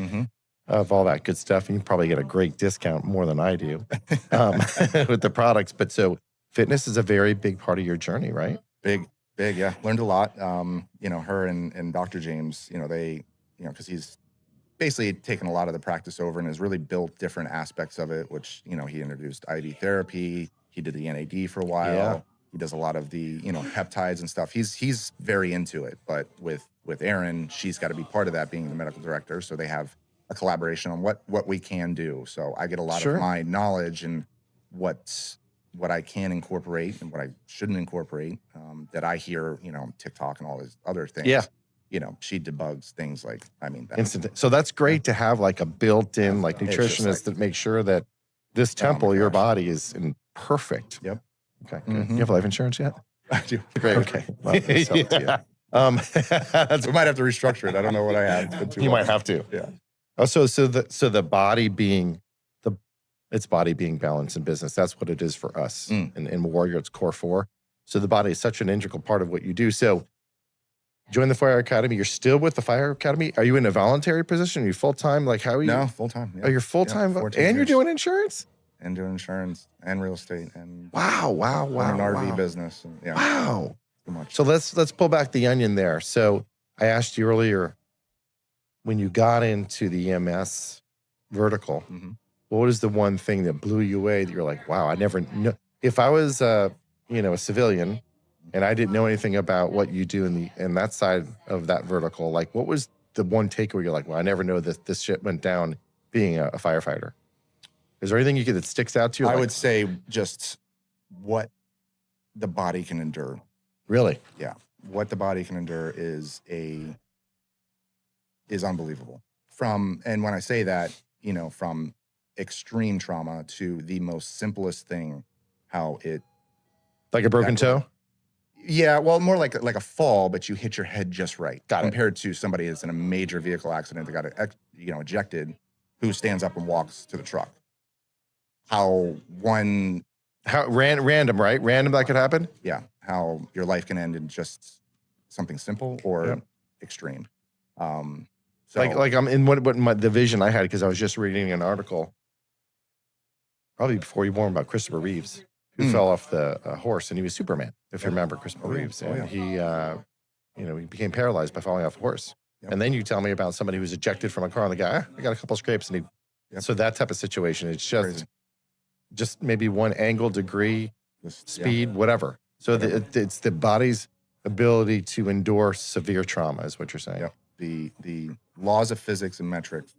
of all that good stuff, and you probably get a great discount, more than I do, with the products. But so fitness is a very big part of your journey, right? Big, yeah. Learned a lot. Her and Dr. James, because he's basically taken a lot of the practice over and has really built different aspects of it, which, he introduced IV therapy. He did the NAD for a while. Yeah. He does a lot of the, peptides and stuff. He's very into it. But with Erin, she's got to be part of that, being the medical director. So they have a collaboration on what we can do. So I get a lot of my knowledge and what I can incorporate and what I shouldn't incorporate, that I hear, TikTok and all these other things. Yeah. She debugs things like, instant. So that's great to have like a built-in nutritionist that makes sure that this temple, your body, is in perfect. Yep. Okay. Good. You have life insurance yet? I do. Great. Okay. Well, we might have to restructure it. I don't know what I have. You might have to. Yeah. Oh, so the body being it's body being balanced in business. That's what it is for us. In Warrior, it's core 4. So the body is such an integral part of what you do. So join the Fire Academy. You're still with the Fire Academy. Are you in a voluntary position? Are you full-time? Like, how are you? No, full-time. Yeah. Oh, you're full-time? Yeah, and you're doing insurance? And doing insurance and real estate and an RV business. And, wow. Too much. So let's pull back the onion there. So I asked you earlier, when you got into the EMS vertical, what was the one thing that blew you away that you're like, wow, I never know. If I was a civilian and I didn't know anything about what you do in that side of that vertical, like what was the one takeaway you're like, well, I never know that this shit went down being a firefighter? Is there anything that sticks out to you? I would say just what the body can endure. Really? Yeah. What the body can endure is unbelievable. And when I say that, from extreme trauma to the most simplest thing, how it... Like a broken toe? Yeah, well, more like a fall, but you hit your head just right. Compared to somebody that's in a major vehicle accident that got ejected, who stands up and walks to the truck. How random, right? Random that could happen? Yeah. How your life can end in just something simple or extreme. So like I'm in the vision I had, because I was just reading an article probably before you were born about Christopher Reeves, who fell off the horse, and he was Superman, if you remember Christopher Reeves. And he became paralyzed by falling off a horse. And then you tell me about somebody who was ejected from a car, and the guy, I got a couple scrapes, and so that type of situation, it's just maybe one angle, degree, speed, whatever. So it's the body's ability to endure severe trauma, is what you're saying. Yeah. The laws of physics and metrics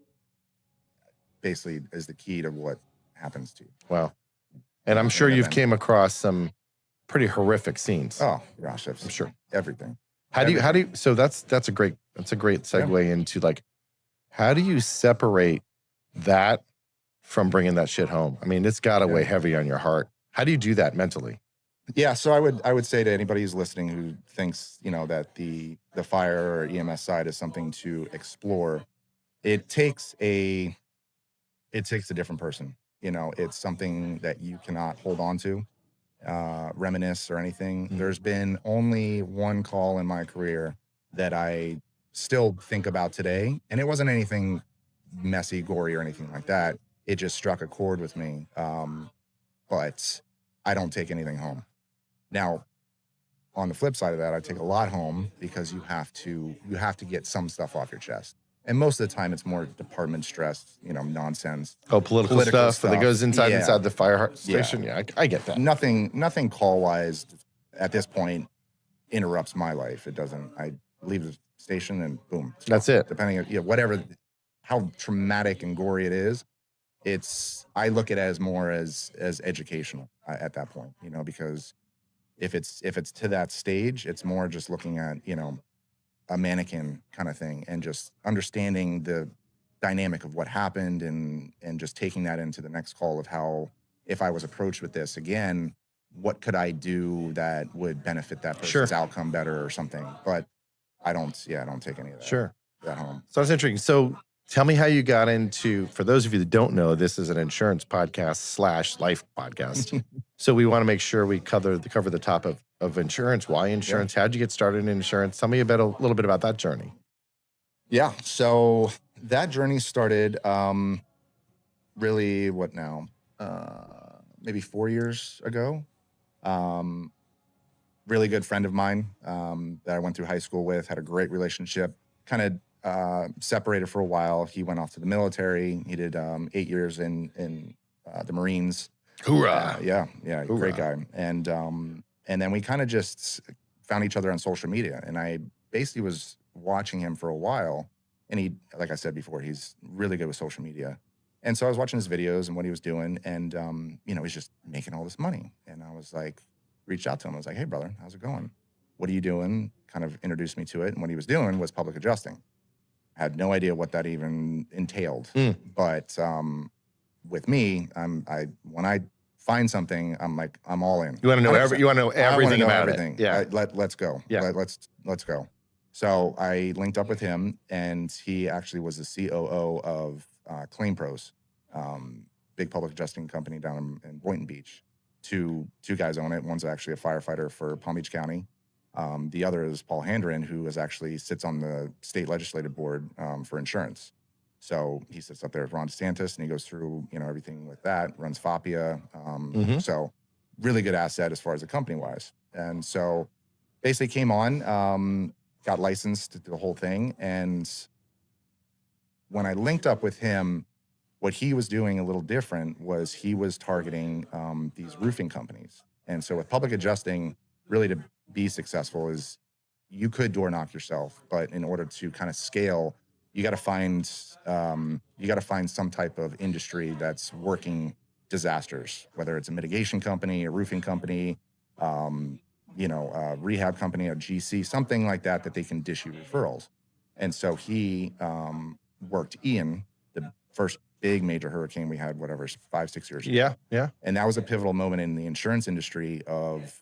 basically is the key to what happens to you. Wow. And I'm sure you've came across some pretty horrific scenes. Oh gosh, I'm sure. Everything. How do you so that's a great segue into like, how do you separate that from bringing that shit home? I mean, it's got to weigh heavy on your heart. How do you do that mentally? Yeah, so I would say to anybody who's listening who thinks, that the fire or EMS side is something to explore, it takes a different person. It's something that you cannot hold on to, reminisce or anything. There's been only one call in my career that I still think about today, and it wasn't anything messy, gory, or anything like that. It just struck a chord with me. But I don't take anything home. Now, on the flip side of that, I take a lot home, because you have to get some stuff off your chest. And most of the time, it's more department stress, nonsense. Oh, political stuff that goes inside the fire station. Yeah, I get that. Nothing call-wise at this point interrupts my life. It doesn't. I leave the station and boom. That's it. Depending on whatever, how traumatic and gory it is, I look at it as more as educational at that point, because If it's to that stage, it's more just looking at, a mannequin kind of thing and just understanding the dynamic of what happened and just taking that into the next call of how, if I was approached with this again, what could I do that would benefit that person's outcome better or something. But I don't take any of that home. So that's interesting. So tell me how you got into, for those of you that don't know, this is an insurance podcast / life podcast. So we want to make sure we cover the top of insurance. Why insurance? How'd you get started in insurance? Tell me a little bit about that journey. Yeah. So that journey started really what now? Maybe 4 years ago. Really good friend of mine that I went through high school with, had a great relationship, kind of separated for a while. He went off to the military. He did 8 years in the Marines. Hoorah. Yeah, Hoorah. Great guy. And then we kind of just found each other on social media. And I basically was watching him for a while. And he, like I said before, he's really good with social media. And so I was watching his videos and what he was doing. And, he's just making all this money. And I was like, reached out to him. I was like, hey, brother, how's it going? What are you doing? Kind of introduced me to it. And what he was doing was public adjusting. I had no idea what that even entailed. But with me, when I find something, I'm like, I'm all in. You want to know everything about everything. It. Yeah. Let's go. Yeah. Let's go. So I linked up with him, and he actually was the COO of Claim Pros, big public adjusting company down in Boynton Beach. Two guys own it. One's actually a firefighter for Palm Beach County. The other is Paul Handren, who sits on the state legislative board for insurance. So he sits up there with Ron DeSantis, and he goes through, everything with that, runs FAPIA. So really good asset as far as the company wise. And so basically came on, got licensed to do the whole thing. And when I linked up with him, what he was doing a little different was he was targeting these roofing companies. And so with public adjusting, really to be successful is you could door knock yourself, but in order to kind of scale, you got to find some type of industry that's working disasters, whether it's a mitigation company, a roofing company, a rehab company, a GC, something like that they can dish you referrals. And so he worked Ian, the first big major hurricane we had, 5-6 years ago. Yeah. And that was a pivotal moment in the insurance industry of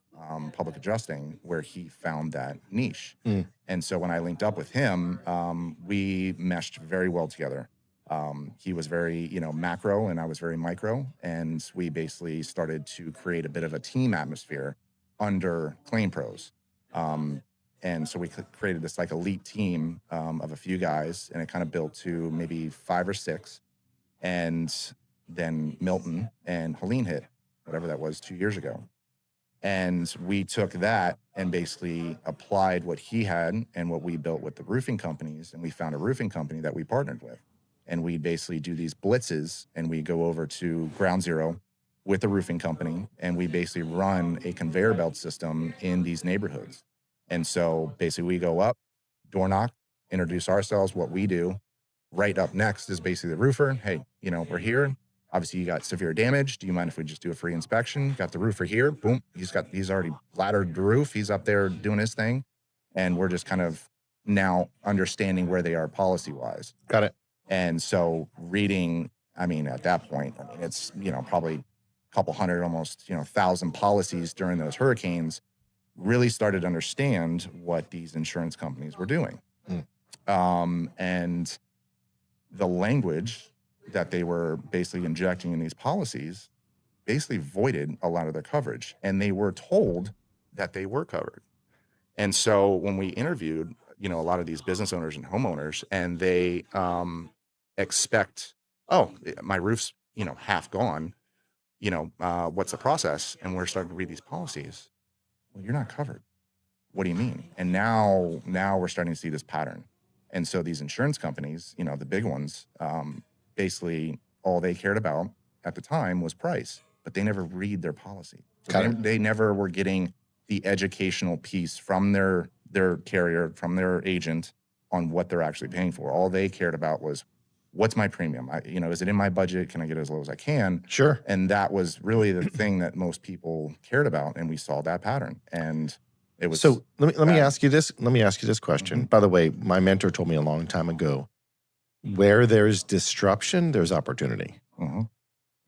public adjusting, where he found that niche. And so when I linked up with him, we meshed very well together. He was very, macro, and I was very micro. And we basically started to create a bit of a team atmosphere under Claim Pros. And so we created this like elite team of a few guys, and it kind of built to maybe 5 or 6. And then Milton and Helene hit, whatever that was, 2 years ago. And we took that and basically applied what he had and what we built with the roofing companies. And we found a roofing company that we partnered with. And we basically do these blitzes, and we go over to ground zero with the roofing company, and we basically run a conveyor belt system in these neighborhoods. And so basically we go up, door knock, introduce ourselves, what we do. Right up next is basically the roofer. Hey, we're here. Obviously, you got severe damage. Do you mind if we just do a free inspection? Got the roofer here. Boom. He's already laddered the roof. He's up there doing his thing. And we're just kind of now understanding where they are policy-wise. Got it. And so reading, at that point, it's, probably a couple hundred, almost, 1,000 policies during those hurricanes, really started to understand what these insurance companies were doing. And the language that they were basically injecting in these policies basically voided a lot of their coverage, and they were told that they were covered. And so when we interviewed, a lot of these business owners and homeowners, and they expect, oh, my roof's, half gone, what's the process? And we're starting to read these policies. Well, you're not covered. What do you mean? And now we're starting to see this pattern. And so these insurance companies, the big ones, basically all they cared about at the time was price, but they never read their policy. So they never were getting the educational piece from their carrier, from their agent, on what they're actually paying for. All they cared about was what's my premium? Is it in my budget? Can I get it as low as I can? Sure. And that was really the thing that most people cared about. And we saw that pattern. And it was So let me bad. ask you this. Let me ask you this question. Mhm. By the way, my mentor told me a long time ago, where there's disruption, there's opportunity. Mhm.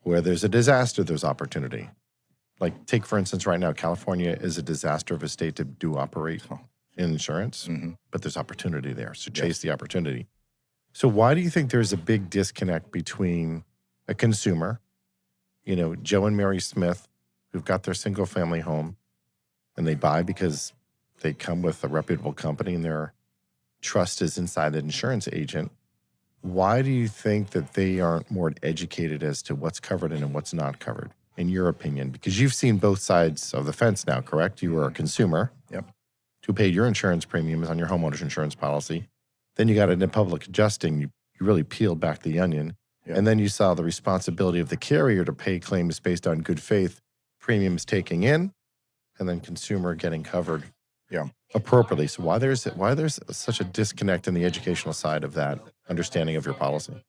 Where there's a disaster, there's opportunity. Like take, for instance, right now, California is a disaster of a state to do operate in insurance, Mhm. but there's opportunity there. So chase the opportunity. So why do you think there's a big disconnect between a consumer, Joe and Mary Smith, who've got their single family home and they buy because they come with a reputable company and their trust is inside the insurance agent? Why do you think that they aren't more educated as to what's covered and what's not covered, in your opinion? Because you've seen both sides of the fence now, correct? You were a consumer Yep. who paid your insurance premiums on your homeowner's insurance policy. Then you got into public adjusting. You really peeled back the onion. Yep. And then you saw the responsibility of the carrier to pay claims based on good faith, premiums taking in, and then consumer getting covered appropriately. So why there's such a disconnect in the educational side of that understanding of your policy?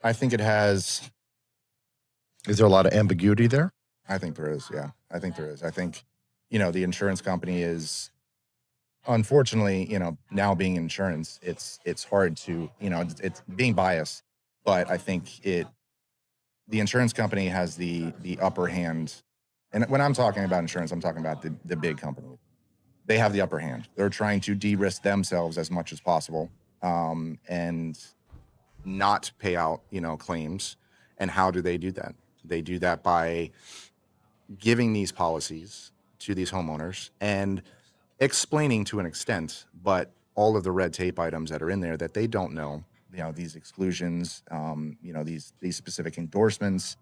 I think it has. Is there a lot of ambiguity there? I think there is. Yeah, I think there is. I think, the insurance company is, unfortunately, now being insurance, it's hard to, it's being biased, but I think the insurance company has the upper hand. And when I'm talking about insurance, I'm talking about the big company. They have the upper hand. They're trying to de-risk themselves as much as possible, and not pay out, claims. And how do they do that? They do that by giving these policies to these homeowners and explaining to an extent, but all of the red tape items that are in there that they don't know, these exclusions, these specific endorsements,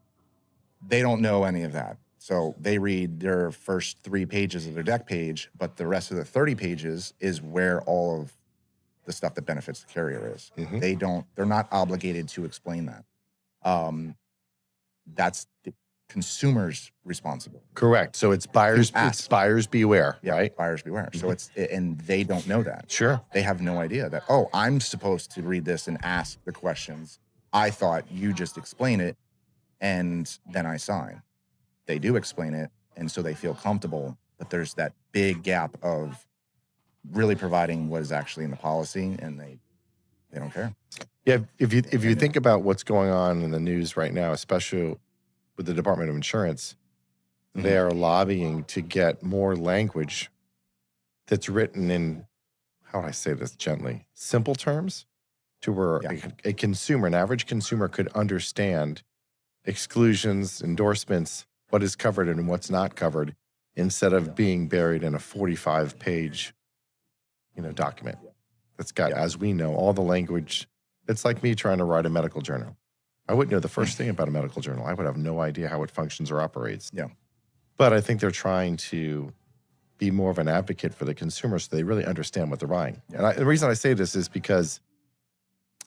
they don't know any of that. So they read their first 3 pages of their deck page, but the rest of the 30 pages is where all of the stuff that benefits the carrier is. Mhm. They're not obligated to explain that. That's the consumer's responsibility. Correct. So it's buyers beware, Yeah, right? buyers beware. So and they don't know that. Sure. They have no idea that, oh, I'm supposed to read this and ask the questions. I thought you just explain it and then I sign. They do explain it, and so they feel comfortable, but there's that big gap of really providing what is actually in the policy, and they don't care. Yeah. If you think about what's going on in the news right now, especially with the Department of Insurance, they are lobbying to get more language that's written in, how do I say this gently, simple terms, to where a consumer, an average consumer, could understand exclusions, endorsements, what is covered and what's not covered, instead of being buried in a 45-page, document that's got, as we know, all the language. It's like me trying to write a medical journal. I wouldn't know the first thing about a medical journal. I would have no idea how it functions or operates. Yeah. But I think they're trying to be more of an advocate for the consumer so they really understand what they're buying. And the reason I say this is because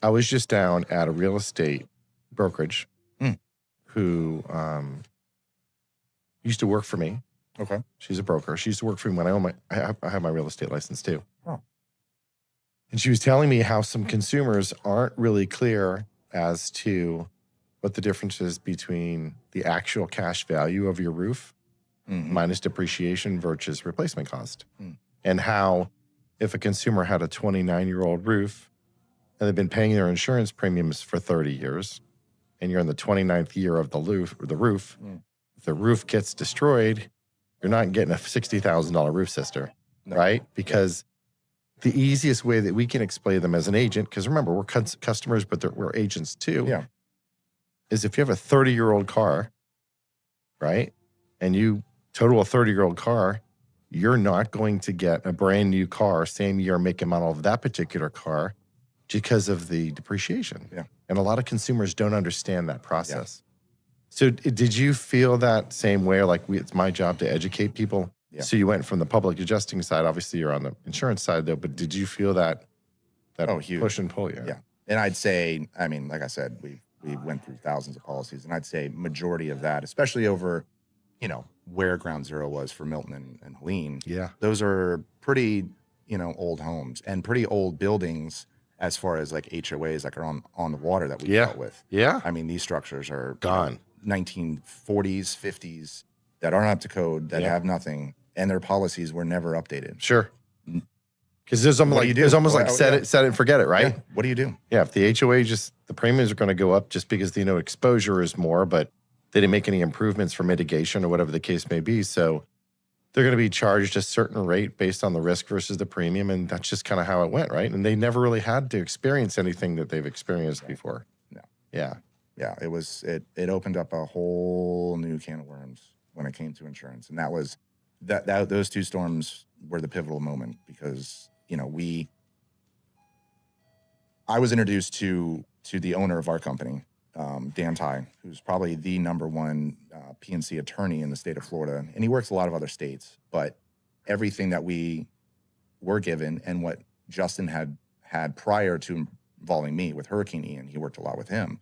I was just down at a real estate brokerage who used to work for me. Okay. She's a broker. She used to work for me when I have my real estate license too. Oh. And she was telling me how some consumers aren't really clear as to what the difference is between the actual cash value of your roof minus depreciation versus replacement cost. And how if a consumer had a 29-year-old roof and they've been paying their insurance premiums for 30 years, and you're in the 29th year of the roof, if the roof gets destroyed, you're not getting a $60,000 roof sister, right? Because the easiest way that we can explain them as an agent, because remember, we're customers, but we're agents too, is if you have a 30-year-old car, right, and you total a 30-year-old car, you're not going to get a brand new car, same year, make and model of that particular car, because of the depreciation. Yeah. And a lot of consumers don't understand that process. So did you feel that same way? Like it's my job to educate people. Yeah. So you went from the public adjusting side, obviously you're on the insurance side though, but did you feel that huge. push and pull? Yeah. And I'd say, like I said, we went through thousands of policies, and I'd say majority of that, especially over, where Ground Zero was for Milton and Helene. Yeah. Those are pretty, old homes and pretty old buildings. as far as like HOAs like are on the water that we Yeah. dealt with. Yeah. I mean, these structures are Gone. 1940s, 50s that aren't up to code, that have nothing, and their policies were never updated. Sure. Because there's almost What do like you do? there's almost like Well, set it and forget it, right? Yeah. What do you do? Yeah, if the HOA the premiums are going to go up just because exposure is more, but they didn't make any improvements for mitigation or whatever the case may be. So they're going to be charged a certain rate based on the risk versus the premium, and that's just kind of how it went, right? And they never really had to experience anything that they've experienced before. No. Yeah. Yeah, it opened up a whole new can of worms when it came to insurance, and that was those two storms were the pivotal moment because I was introduced to the owner of our company, Dan Ty, who's probably the #1 P&C attorney in the state of Florida, and he works a lot of other states. But everything that we were given and what Justin had prior to involving me with Hurricane Ian, he worked a lot with him,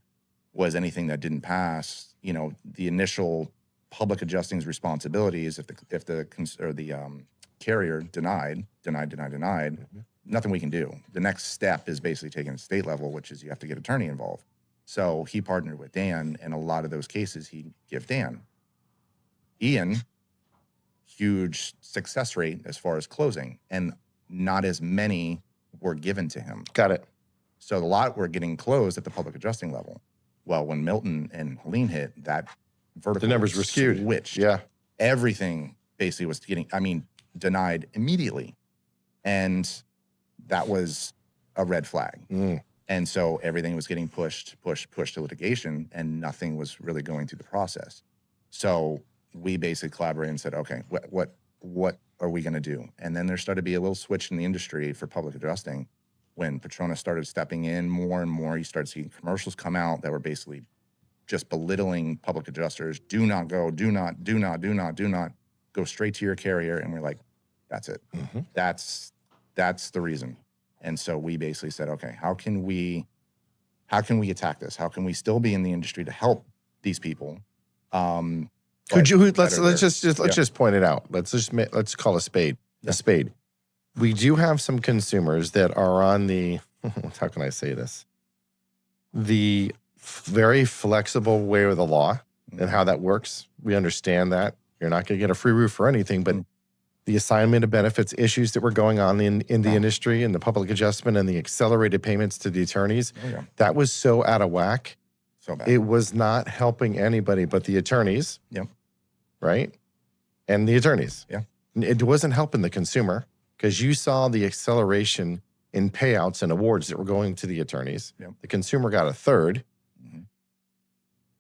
was anything that didn't pass. The initial public adjusting's responsibilities if the carrier denied, nothing we can do. The next step is basically taken at state level, which is you have to get attorney involved. So he partnered with Dan, and a lot of those cases he'd give Dan. Ian, huge success rate as far as closing, and not as many were given to him. Got it. So a lot were getting closed at the public adjusting level. Well, when Milton and Helene hit, that vertical The numbers were skewed. switched. Yeah. Everything basically was denied immediately. And that was a red flag. And so everything was getting pushed to litigation, and nothing was really going through the process. So we basically collaborated and said, okay, what are we going to do? And then there started to be a little switch in the industry for public adjusting. When Petronas started stepping in more and more, you started seeing commercials come out that were basically just belittling public adjusters. Do not go, do not go straight to your carrier. And we're like, that's it. Mm-hmm. That's the reason. And so we basically said, okay, how can we attack this? How can we still be in the let's just point it out. Let's call a spade a spade. We do have some consumers that are on the how can I say this? The very flexible way of the law and how that works. We understand that you're not going to get a free roof for anything, but the assignment of benefits issues that were going on in the industry and the public adjustment and the accelerated payments to the attorneys, that was so out of whack. So bad. It was not helping anybody but the attorneys. Yep. Right? And the attorneys. Yeah. It wasn't helping the consumer because you saw the acceleration in payouts and awards that were going to the attorneys. Yep. The consumer got a third. Mm-hmm.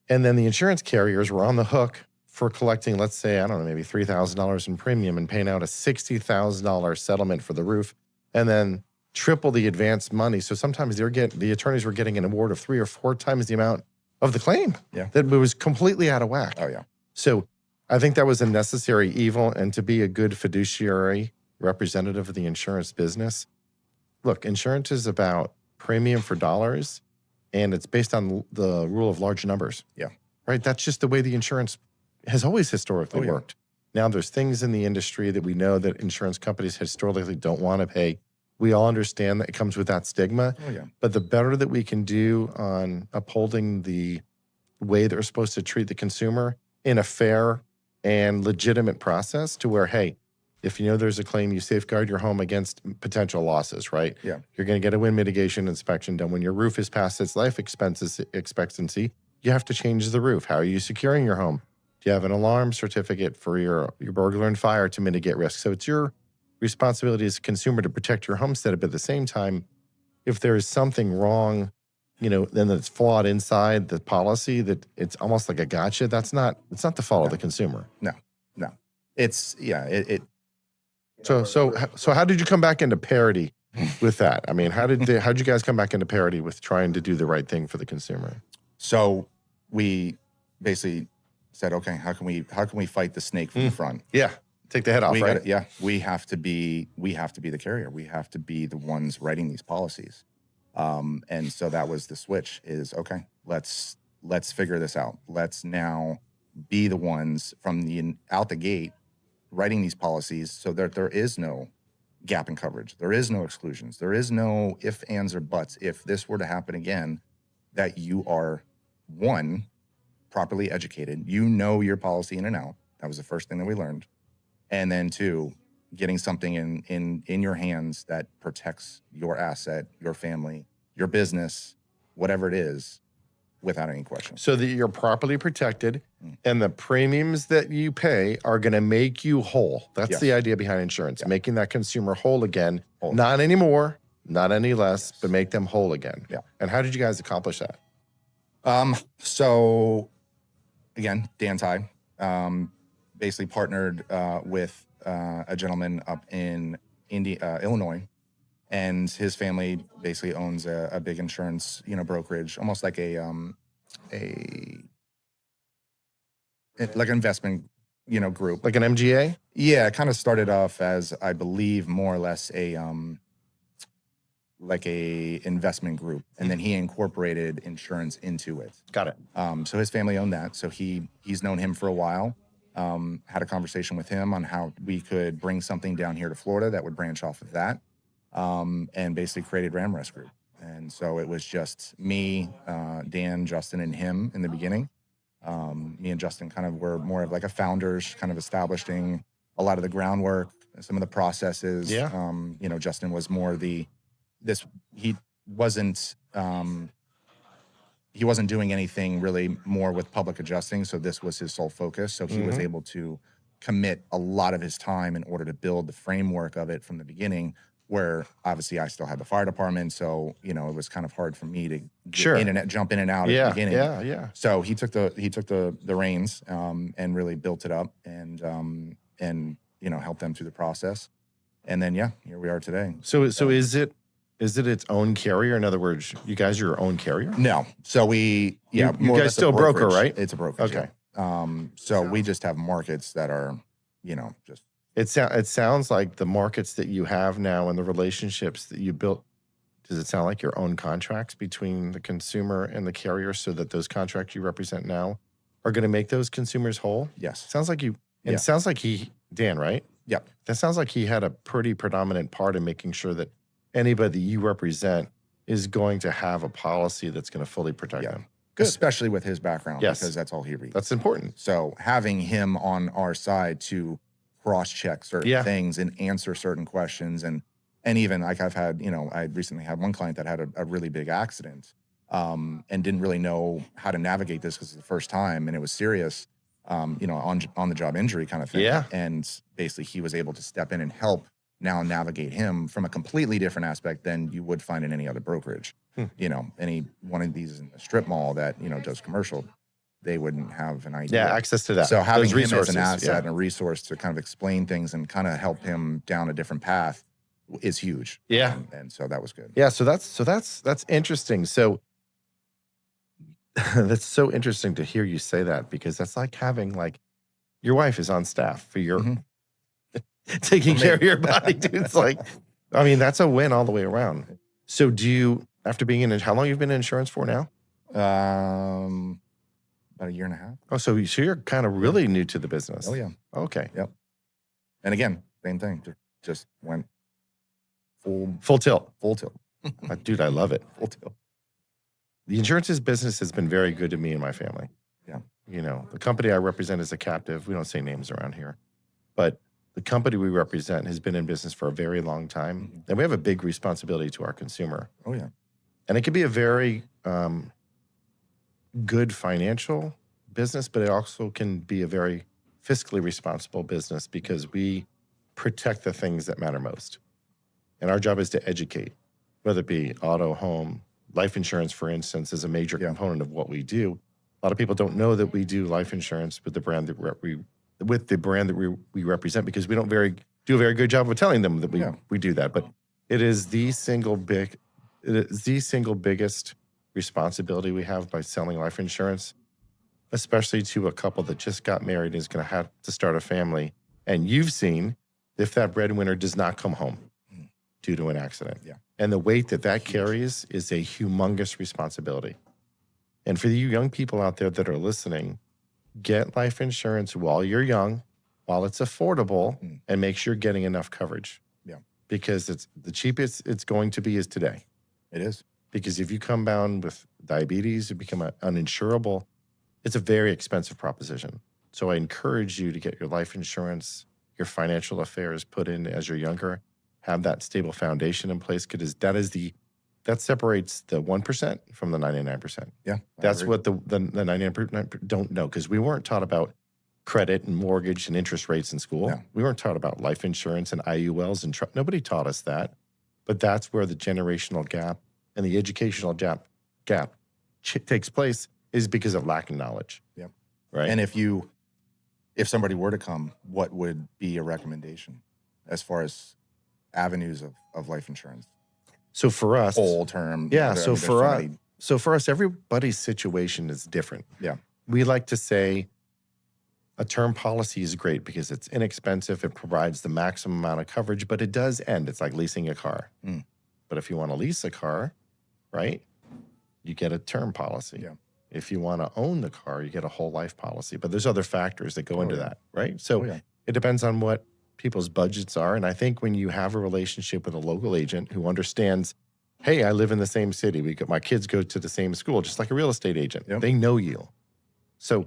And then the insurance carriers were on the hook for collecting, let's say, I don't know, maybe $3,000 in premium and paying out a $60,000 settlement for the roof, and then triple the advance money. So sometimes the attorneys were getting an award of 3 or 4 times the amount of the claim. Yeah. That was completely out of whack. Oh, yeah. So I think that was a necessary evil, and to be a good fiduciary representative of the insurance business. Look, insurance is about premium for dollars, and it's based on the rule of large numbers. Yeah. Right? That's just the way the insurance has always historically worked. Now, there's things in the industry that we know that insurance companies historically don't want to pay. We all understand that it comes with that stigma. Oh, yeah. But the better that we can do on upholding the way that we're supposed to treat the consumer in a fair and legitimate process to where, hey, if you know there's a claim, you safeguard your home against potential losses, right? Yeah. You're going to get a wind mitigation inspection done. When your roof is past its life expectancy, you have to change the roof. How are you securing your home? Do you have an alarm certificate for your burglar and fire to mitigate risk? So it's your responsibility as a consumer to protect your homestead. But at the same time, if there is something wrong, then it's flawed inside the policy, that it's almost like a gotcha. It's not the fault of the consumer. No. It's So how did you come back into parity with that? I mean, how did you guys come back into parity with trying to do the right thing for the consumer? So we basically said, okay, how can we fight the snake from the front? Yeah, take the head off, right? We have to be the carrier. We have to be the ones writing these policies. And so that was the switch. Is okay. Let's figure this out. Let's now be the ones from out the gate writing these policies, so that there is no gap in coverage. There is no exclusions. There is no if, ands, or buts. If this were to happen again, that you are, one, properly educated. You know your policy in and out. That was the first thing that we learned. And then two, getting something in your hands that protects your asset, your family, your business, whatever it is, without any question. So that you're properly protected and the premiums that you pay are going to make you whole. That's Yes. the idea behind insurance, Yeah. making that consumer whole again. Whole. Not anymore, not any less, but make them whole again. Yeah. And how did you guys accomplish that? So again, Dan Ty, basically partnered with a gentleman up in Illinois, and his family basically owns a big insurance, brokerage, almost like like an investment, group. Like an MGA? Yeah, it kind of started off as, I believe, more or less like a investment group, and then he incorporated insurance into it. Got it. So his family owned that. So he's known him for a while. Had a conversation with him on how we could bring something down here to Florida that would branch off of that, and basically created Ramrest Group. And so it was just me, Dan, Justin, and him in the beginning. Me and Justin kind of were more of like a founders, kind of establishing a lot of the groundwork, some of the processes. Yeah. Justin was more he wasn't doing anything really more with public adjusting. So this was his sole focus. So he was able to commit a lot of his time in order to build the framework of it from the beginning, where obviously I still had the fire department. So, it was kind of hard for me to jump in and out at the beginning. Yeah. So he took the reins, and really built it up and helped them through the process. And then, here we are today. So is it its own carrier? In other words, you guys are your own carrier? No. So you guys still broker, right? It's a brokerage. Okay. So we just have markets that are, just. It sounds like the markets that you have now and the relationships that you built, does it sound like your own contracts between the consumer and the carrier, so that those contracts you represent now are going to make those consumers whole? Yes. Sounds like it sounds like Dan, right? Yep. That sounds like he had a pretty predominant part in making sure that anybody you represent is going to have a policy that's going to fully protect them. Good. Especially with his background, Yes. because that's all he reads. That's important. So having him on our side to cross-check certain things and answer certain questions, and even like I've had, I recently had one client that had a really big accident, and didn't really know how to navigate this because it's the first time, and it was serious, on the job injury kind of thing. Yeah. And basically he was able to step in and help now navigate him from a completely different aspect than you would find in any other brokerage. Any one of these in the strip mall that, does commercial, they wouldn't have an idea. Yeah, access to that. So having Those him as an resources, asset and a resource to kind of explain things and kind of help him down a different path is huge. Yeah. And so that was good. Yeah, so that's interesting. So that's so interesting to hear you say that, because that's like having your wife is on staff for your taking care of your body, dude. It's that's a win all the way around. So after being how long you've been in insurance for now? About a year and a half. Oh, so you're kind of really new to the business. Oh yeah. Okay. Yep. And again, same thing. Just went full tilt. Full tilt. Dude, I love it. Full tilt. The insurance business has been very good to me and my family. Yeah. The company I represent is a captive. We don't say names around here, but the company we represent has been in business for a very long time, and we have a big responsibility to our consumer. Oh yeah. And it can be a very good financial business, but it also can be a very fiscally responsible business, because we protect the things that matter most. And our job is to educate, whether it be auto, home, life insurance, for instance, is a major component of what we do. A lot of people don't know that we do life insurance with the brand that we represent, because we don't do a very good job of telling them that we do that. But it is the single biggest responsibility we have by selling life insurance, especially to a couple that just got married and is going to have to start a family. And you've seen if that breadwinner does not come home due to an accident. Yeah. And the weight that carries is a humongous responsibility. And for you young people out there that are listening, get life insurance while you're young, while it's affordable, and make sure you're getting enough coverage. Yeah. because it's the cheapest it's going to be is today. It is. Because if you come down with diabetes, you become uninsurable, it's a very expensive proposition. So I encourage you to get your life insurance, your financial affairs put in as you're younger, have that stable foundation in place, because that separates the 1% from the 99%. Yeah. That's what the 99% don't know, because we weren't taught about credit and mortgage and interest rates in school. No. We weren't taught about life insurance and IULs and nobody taught us that. But that's where the generational gap and the educational gap takes place, is because of lack of knowledge. Yep. Right. And if somebody were to come, what would be a recommendation as far as avenues of life insurance? So for us, whole term. Yeah. So for us, everybody's situation is different. Yeah. We like to say a term policy is great because it's inexpensive. It provides the maximum amount of coverage, but it does end. It's like leasing a car. Mm. But if you want to lease a car, right, you get a term policy. Yeah. If you want to own the car, you get a whole life policy. But there's other factors that go into that, right? So it depends on what people's budgets are. And I think when you have a relationship with a local agent who understands, hey, I live in the same city. My kids go to the same school, just like a real estate agent. Yep. They know you. So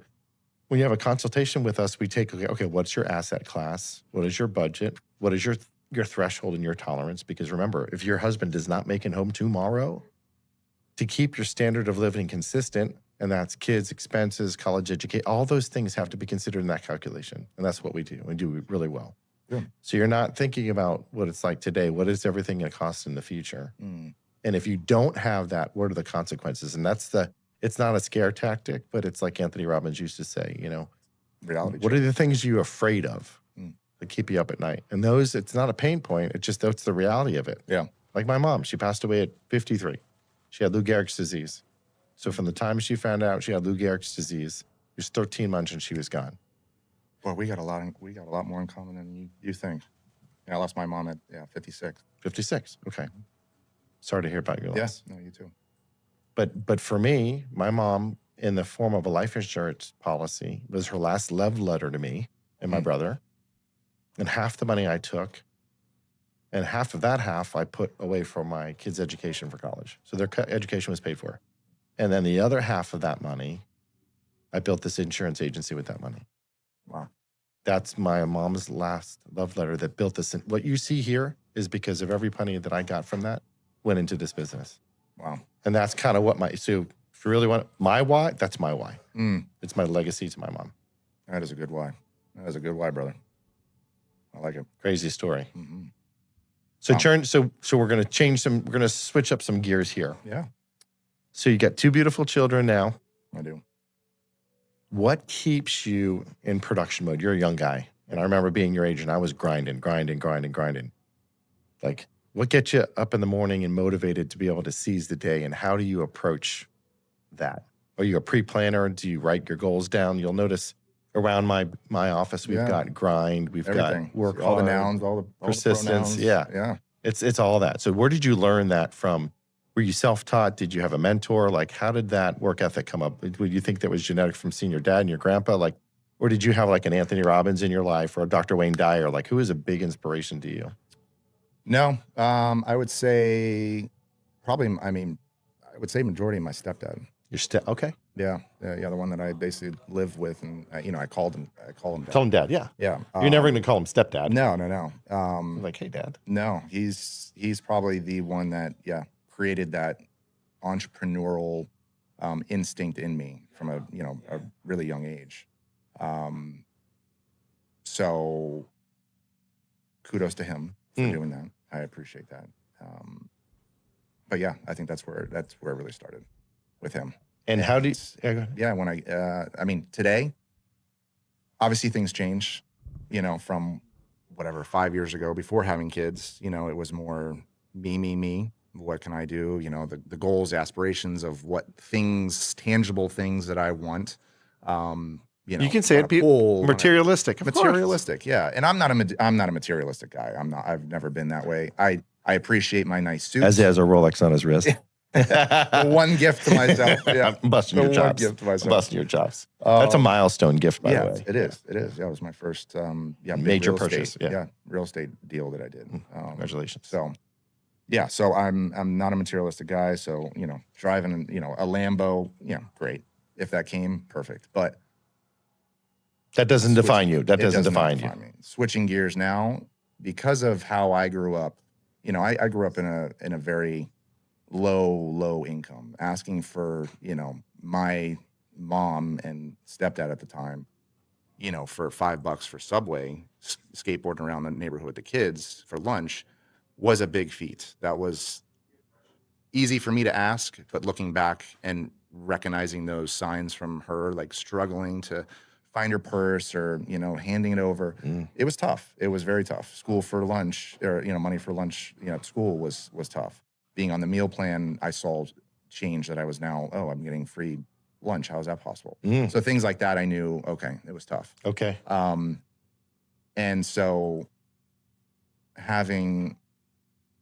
when you have a consultation with us, we take, okay, what's your asset class? What is your budget? What is your threshold and your tolerance? Because remember, if your husband does not make it home tomorrow, to keep your standard of living consistent, and that's kids, expenses, college education, all those things have to be considered in that calculation. And that's what we do. We do it really well. Yeah. So you're not thinking about what it's like today. What is everything going to cost in the future? Mm. And if you don't have that, what are the consequences? And it's not a scare tactic, but it's like Anthony Robbins used to say, Reality. What are the things you're afraid of Mm. that keep you up at night? And it's not a pain point. It's just, that's the reality of it. Yeah. Like my mom, she passed away at 53. She had Lou Gehrig's disease. So from the time she found out she had Lou Gehrig's disease, it was 13 months and she was gone. Well, we got a lot more in common than you think. Yeah, I lost my mom at 56. 56. Okay. Sorry to hear about your loss. Yeah, no, you too. But for me, my mom, in the form of a life insurance policy, was her last love letter to me and my brother. And half the money I took, and half of that I put away for my kids' education for college. So their education was paid for. And then the other half of that money, I built this insurance agency with that money. Wow. That's my mom's last love letter that built this. What you see here is because of every penny that I got from that went into this business. Wow. And that's kind of so if you really want my why, that's my why. Mm. It's my legacy to my mom. That is a good why. That is a good why, brother. I like it. Crazy story. Mm-hmm. So we're going to switch up some gears here. Yeah. So you got two beautiful children now. I do. What keeps you in production mode? You're a young guy. And I remember being your age and I was grinding. Like, what gets you up in the morning and motivated to be able to seize the day? And how do you approach that? Are you a pre-planner? Do you write your goals down? You'll notice around my office, we've got grind, we've everything. Got work all hard, the nouns, all the persistence. The yeah. It's all that. So where did you learn that from? Were you self-taught? Did you have a mentor? Like, how did that work ethic come up? Would you think that was genetic from seeing your dad and your grandpa? Like, or did you have like an Anthony Robbins in your life or a Dr. Wayne Dyer? Like, who is a big inspiration to you? No, I would say I would say majority of my stepdad. Your okay. Yeah, the one that I basically live with, and I call him dad. Call him dad, yeah. Yeah. You're never going to call him stepdad. No. Like, hey, dad. No, he's probably the one that created that entrepreneurial instinct in me from a really young age. So kudos to him for doing that. I appreciate that. But yeah, I think that's where it really started with him. And how do you? When today, obviously things change, from whatever 5 years ago before having kids, it was more me. What can I do? The goals, aspirations of what things, tangible things that I want. You can say it, materialistic. Materialistic, yeah. And I'm not a materialistic guy. I've never been that way. I appreciate my nice suits. As he has a Rolex on his wrist. The one gift to myself. Yeah. I'm busting The your one chops. gift to myself. I'm busting your chops. That's a milestone gift, by yeah, the way. it is. It is. That was my first big Major real purchase. estate, Yeah. real estate deal that I did. Congratulations. So yeah, so I'm not a materialistic guy. So driving a Lambo, great. If that came, perfect. But That doesn't define you. That it doesn't does not define you. me. Switching gears now, because of how I grew up, I grew up in a very low income, asking for, my mom and stepdad at the time, for $5 for Subway, skateboarding around the neighborhood with the kids for lunch was a big feat. That was easy for me to ask, but looking back and recognizing those signs from her, like struggling to find her purse or, handing it over, it was tough. It was very tough. School for lunch or, money for lunch, at school was tough. Being on the meal plan, I saw change that I was now, I'm getting free lunch. How is that possible? So things like that, I knew, okay, it was tough. Okay. And so having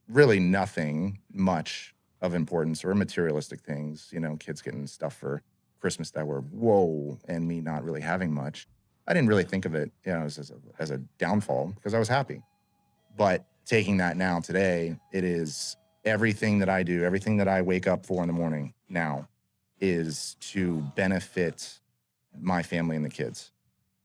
really nothing much of importance or materialistic things, kids getting stuff for Christmas that were whoa, and me not really having much. I didn't really think of it, as a downfall because I was happy. But taking that now today, it is everything that I do, everything that I wake up for in the morning now is to benefit my family and the kids,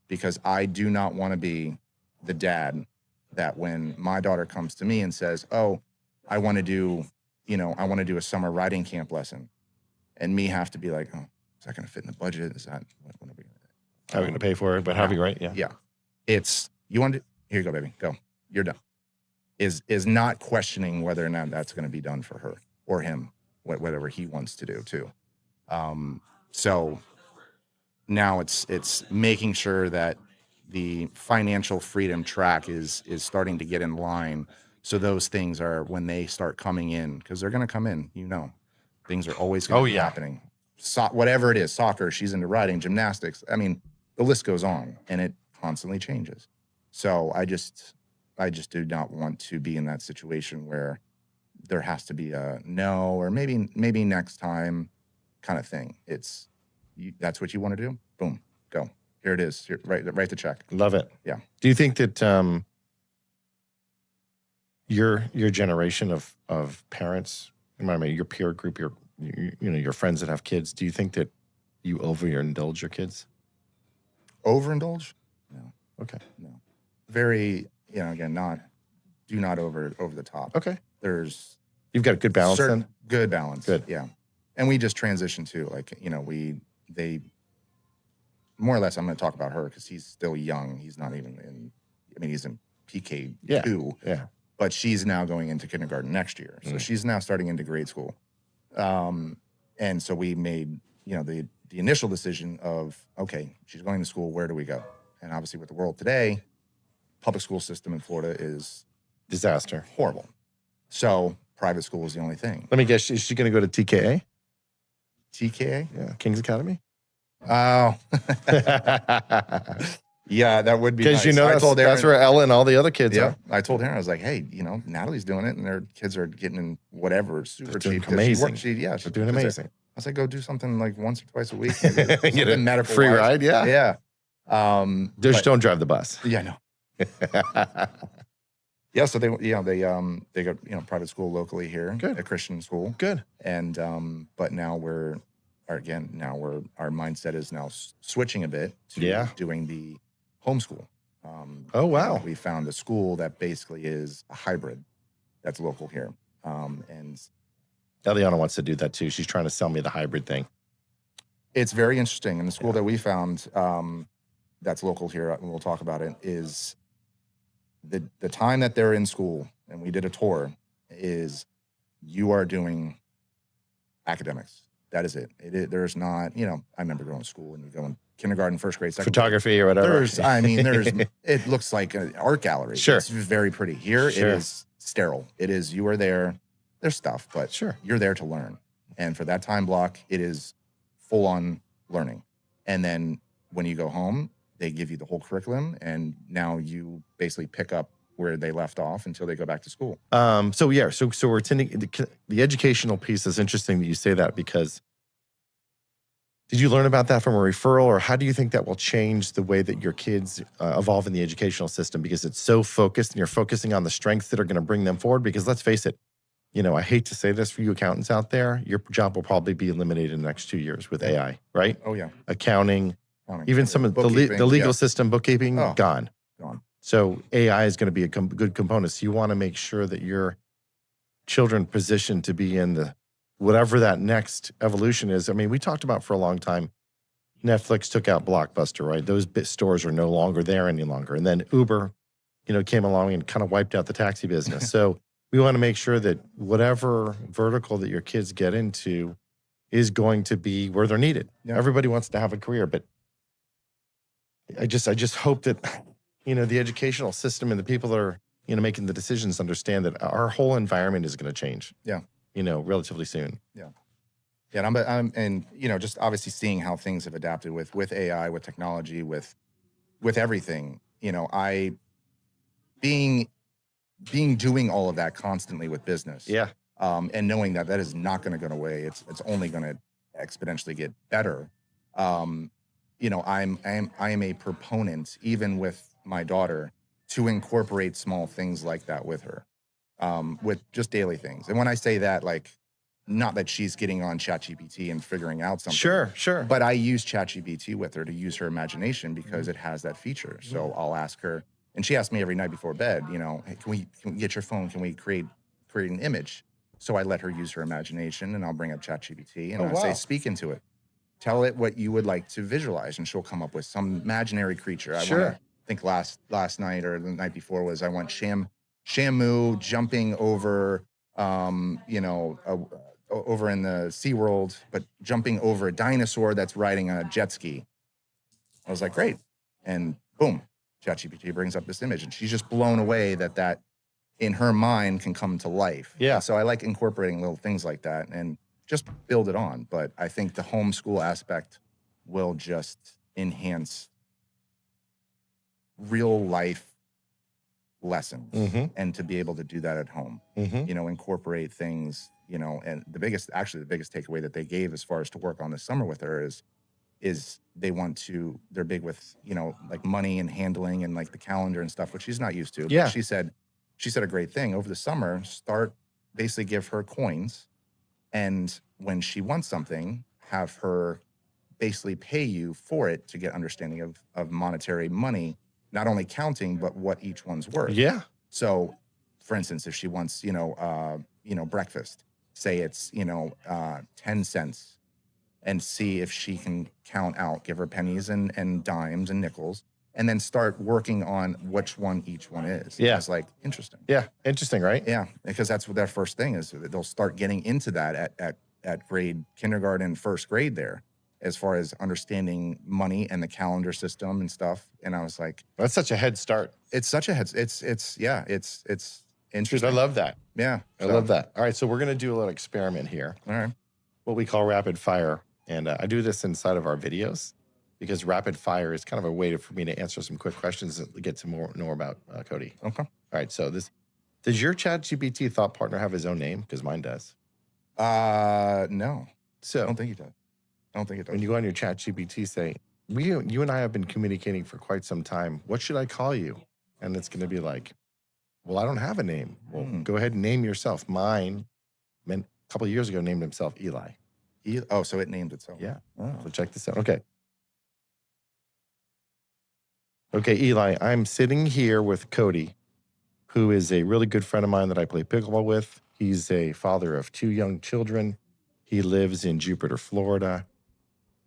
because I do not want to be the dad that when my daughter comes to me and says, "Oh, I want to do a summer riding camp lesson," and me have to be like, "Oh, is that going to fit in the budget? Is that what are we? How are we going to pay for it? But how are you right? Yeah. Yeah. It's you want to here you go, baby. Go. You're done." Is not questioning whether or not that's going to be done for her or him, whatever he wants to do too. So now it's making sure that the financial freedom track is starting to get in line. So those things are when they start coming in, because they're going to come in, things are always going to be happening. Whatever it is, soccer, she's into riding, gymnastics. I mean, the list goes on and it constantly changes. So I just do not want to be in that situation where there has to be a no, or maybe next time kind of thing. It's that's what you want to do. Boom, go. Here it is. Here, write the check. Love it. Yeah. Do you think that your generation of parents, your peer group, your friends that have kids, do you think that you overindulge your kids? Overindulge? No. Okay. No. Very, again, do not over the top. Okay. You've got a good balance then? Good balance. Good. Yeah. And we just transitioned to they more or less, I'm going to talk about her because he's still young. He's not even he's in PK2. Yeah. But she's now going into kindergarten next year. So she's now starting into grade school. And so we made, the initial decision of, okay, she's going to school. Where do we go? And obviously with the world today, public school system in Florida is disaster. Horrible. So private school is the only thing. Let me guess, is she going to go to TKA? TKA? Yeah. King's Academy? Oh. Yeah, that would be nice. Because I told Aaron, that's where Ella and all the other kids are. I told Aaron, I was like, hey, Natalie's doing it, and their kids are getting in whatever, super cheap. Amazing. She's doing amazing. I was like, go do something like once or twice a week. Get a medical free ride, yeah. Just don't drive the bus. Yeah, no. Yeah, so they go private school locally here. Good. A Christian school. Good. And but now our mindset is now switching a bit to doing the homeschool. Oh, wow. We found a school that basically is a hybrid that's local here. And Eliana wants to do that too. She's trying to sell me the hybrid thing. It's very interesting. And the school that we found that's local here, and we'll talk about it, is the time that they're in school, and we did a tour, is you are doing academics. That is it. There's not, I remember going to school and you go in kindergarten, first grade, second photography or whatever. It looks like an art gallery. Sure. It's very pretty. Here it is sterile. It is, you are there. There's stuff, but you're there to learn. And for that time block, it is full on learning. And then when you go home, they give you the whole curriculum, and now you basically pick up where they left off until they go back to school. So we're attending the educational piece is interesting that you say that, because did you learn about that from a referral, or how do you think that will change the way that your kids evolve in the educational system? Because it's so focused and you're focusing on the strengths that are going to bring them forward. Because let's face it, I hate to say this for you accountants out there, your job will probably be eliminated in the next 2 years with AI, right? Oh, yeah. Accounting, even some of the legal system, bookkeeping, gone. So AI is going to be a good component. So you want to make sure that your children positioned to be in the whatever that next evolution is. I mean, we talked about for a long time, Netflix took out Blockbuster, right? Those stores are no longer there any longer. And then Uber, came along and kind of wiped out the taxi business. So we want to make sure that whatever vertical that your kids get into is going to be where they're needed. Yeah. Everybody wants to have a career, but I just hope that, the educational system and the people that are, making the decisions understand that our whole environment is going to change. Yeah. Relatively soon. Yeah. Yeah. And just obviously seeing how things have adapted with AI, with technology, with everything, doing all of that constantly with business. Yeah. And knowing that is not going to go away. It's only going to exponentially get better. I am a proponent, even with my daughter, to incorporate small things like that with her. With just daily things. And when I say that, like, not that she's getting on ChatGPT and figuring out something. Sure. But I use ChatGPT with her to use her imagination because it has that feature. So I'll ask her, and she asks me every night before bed, hey, can we get your phone? Can we create an image? So I let her use her imagination, and I'll bring up ChatGPT and I'll say, speak into it. Tell it what you would like to visualize, and she'll come up with some imaginary creature. I think last night or the night before was I want Shamu jumping over, over in the SeaWorld, but jumping over a dinosaur that's riding on a jet ski. I was like, great. And boom, ChatGPT brings up this image, and she's just blown away that in her mind can come to life. Yeah. And so I like incorporating little things like that and just build it on. But I think the homeschool aspect will just enhance real life lessons, and to be able to do that at home, incorporate things, and the biggest takeaway that they gave as far as to work on this summer with her is they're big with, like money and handling and like the calendar and stuff, which she's not used to. Yeah. But she said a great thing over the summer, basically give her coins. And when she wants something, have her basically pay you for it to get understanding of monetary money, not only counting, but what each one's worth. Yeah. So, for instance, if she wants, breakfast, say it's, 10 cents, and see if she can count out, give her pennies and dimes and nickels, and then start working on which one each one is. Yeah. It's like, interesting. Yeah. Interesting, right? Yeah. Because that's what their first thing is. They'll start getting into that at grade kindergarten, first grade there, as far as understanding money and the calendar system and stuff. And I was like, that's such a head start. It's such a head. It's interesting. I love that. Yeah. I love that. All right. So we're going to do a little experiment here. All right. What we call rapid fire. And I do this inside of our videos because rapid fire is kind of a way for me to answer some quick questions and get to know about Cody. Okay. All right. So does your ChatGPT thought partner have his own name? Because mine does. No. So I don't think he does. When you go on your ChatGPT, say, you and I have been communicating for quite some time. What should I call you? And it's going to be like, well, I don't have a name. Well, go ahead and name yourself. Mine, a couple of years ago, named himself Eli. Oh, so it named itself. Yeah. Oh. So check this out. Okay, Eli, I'm sitting here with Cody, who is a really good friend of mine that I play pickleball with. He's a father of 2 young children. He lives in Jupiter, Florida.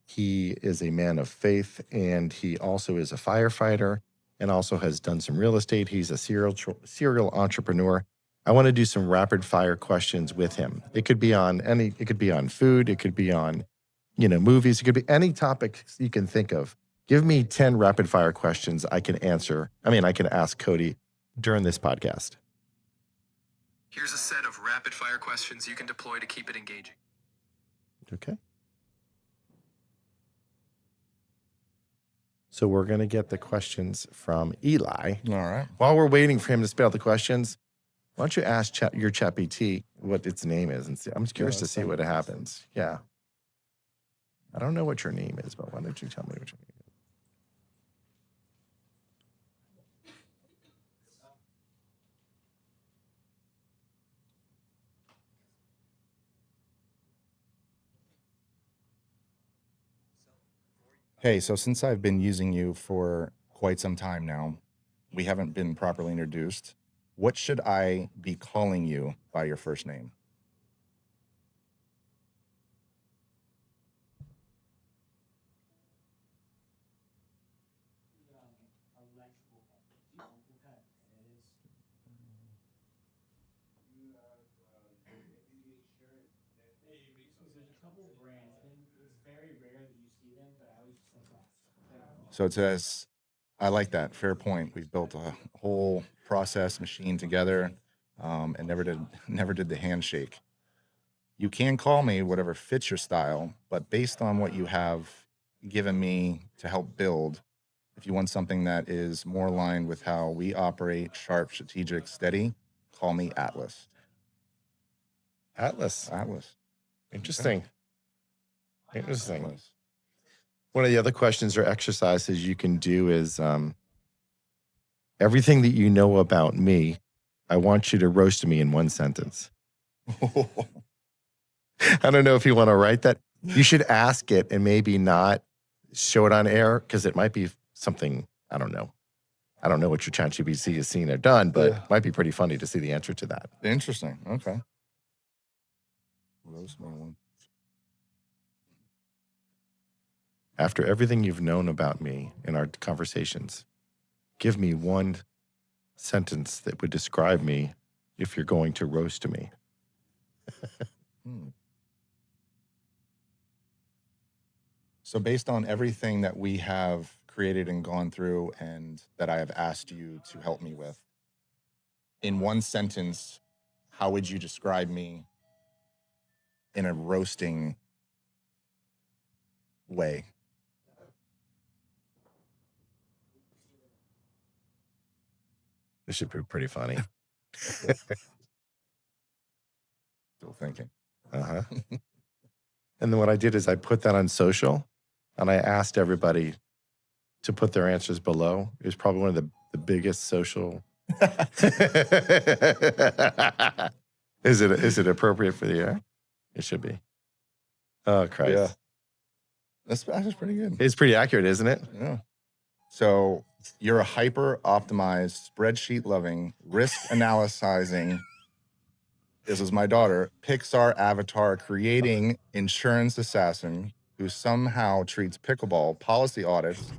He is a man of faith, and he also is a firefighter and also has done some real estate. He's a serial entrepreneur. I want to do some rapid fire questions with him. It could be on food. It could be on, movies. It could be any topic you can think of. Give me 10 rapid fire questions I can ask Cody during this podcast. Here's a set of rapid fire questions you can deploy to keep it engaging. Okay. So we're going to get the questions from Eli. All right. While we're waiting for him to spit out the questions, why don't you ask your ChatGPT what its name is? And see, I'm just curious to see what happens. Yeah. I don't know what your name is, but why don't you tell me what your name is? Hey, so since I've been using you for quite some time now, we haven't been properly introduced. What should I be calling you by your first name? So it says, I like that. Fair point. We've built a whole process machine together, and never did the handshake. You can call me whatever fits your style, but based on what you have given me to help build, if you want something that is more aligned with how we operate, sharp, strategic, steady, call me Atlas. Atlas. Atlas. Interesting. Interesting. Atlas. One of the other questions or exercises you can do is everything that you know about me, I want you to roast me in one sentence. I don't know if you want to write that. You should ask it and maybe not show it on air because it might be something, I don't know. I don't know what your ChatGPT has seen or done, but it might be pretty funny to see the answer to that. Interesting. Okay. Roast me one. After everything you've known about me in our conversations, give me one sentence that would describe me if you're going to roast me. So based on everything that we have created and gone through and that I have asked you to help me with, in one sentence, how would you describe me in a roasting way? This should be pretty funny. Still thinking. Uh-huh. And then what I did is I put that on social and I asked everybody to put their answers below. It was probably one of the biggest social. Is it appropriate for the air? It should be. Oh, Christ. Yeah. That's pretty good. It's pretty accurate, isn't it? Yeah. So you're a hyper optimized, spreadsheet loving, risk analyzing. This is my daughter, Pixar avatar creating insurance assassin who somehow treats pickleball, policy audits,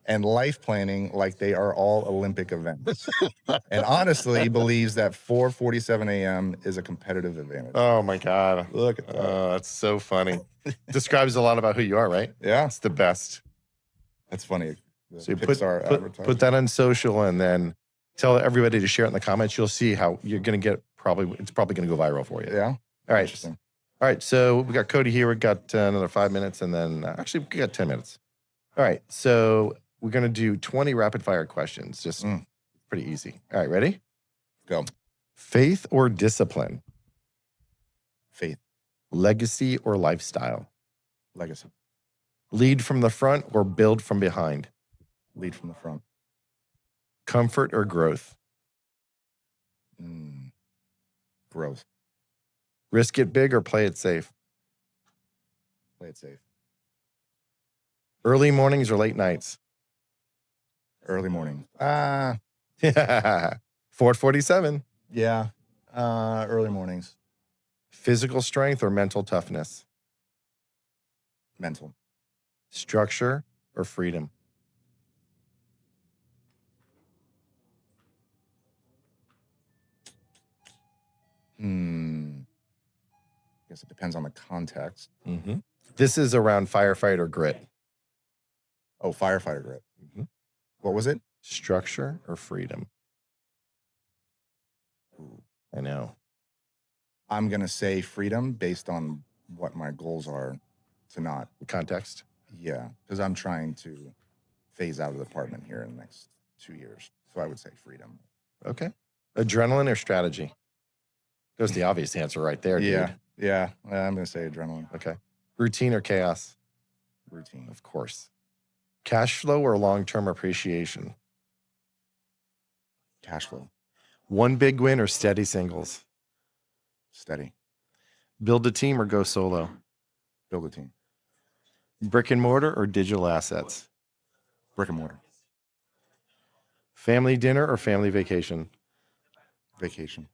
and life planning like they are all Olympic events. And honestly believes that 4:47 a.m. is a competitive advantage. Oh, my God. Look at that. Oh, that's so funny. Describes a lot about who you are, right? Yeah. It's the best. That's funny. So you put that on social and then tell everybody to share it in the comments. You'll see how you're going to get it's probably going to go viral for you. Yeah. All right. Interesting. All right. So we got Cody here. We got another 5 minutes and then actually we got 10 minutes. All right. So we're going to do 20 rapid fire questions. Just pretty easy. All right. Ready? Go. Faith or discipline? Faith. Legacy or lifestyle? Legacy. Lead from the front or build from behind? Lead from the front. Comfort or growth? Growth. Risk it big or play it safe? Play it safe. Early mornings or late nights? Early morning. 4:47. Yeah. Early mornings. Physical strength or mental toughness? Mental. Structure or freedom? Guess it depends on the context. This is around firefighter grit. Oh, firefighter grit. What was it? Structure or freedom? I know. I'm going to say freedom based on what my goals are to not. Context? Yeah. Because I'm trying to phase out of the department here in the next 2 years. So I would say freedom. Okay. Adrenaline or strategy? There's the obvious answer right there, dude. Yeah. I'm going to say adrenaline. Okay. Routine or chaos? Routine. Of course. Cash flow or long-term appreciation? Cash flow. One big win or steady singles? Steady. Build a team or go solo? Build a team. Brick and mortar or digital assets? Brick and mortar. Family dinner or family vacation? Vacation.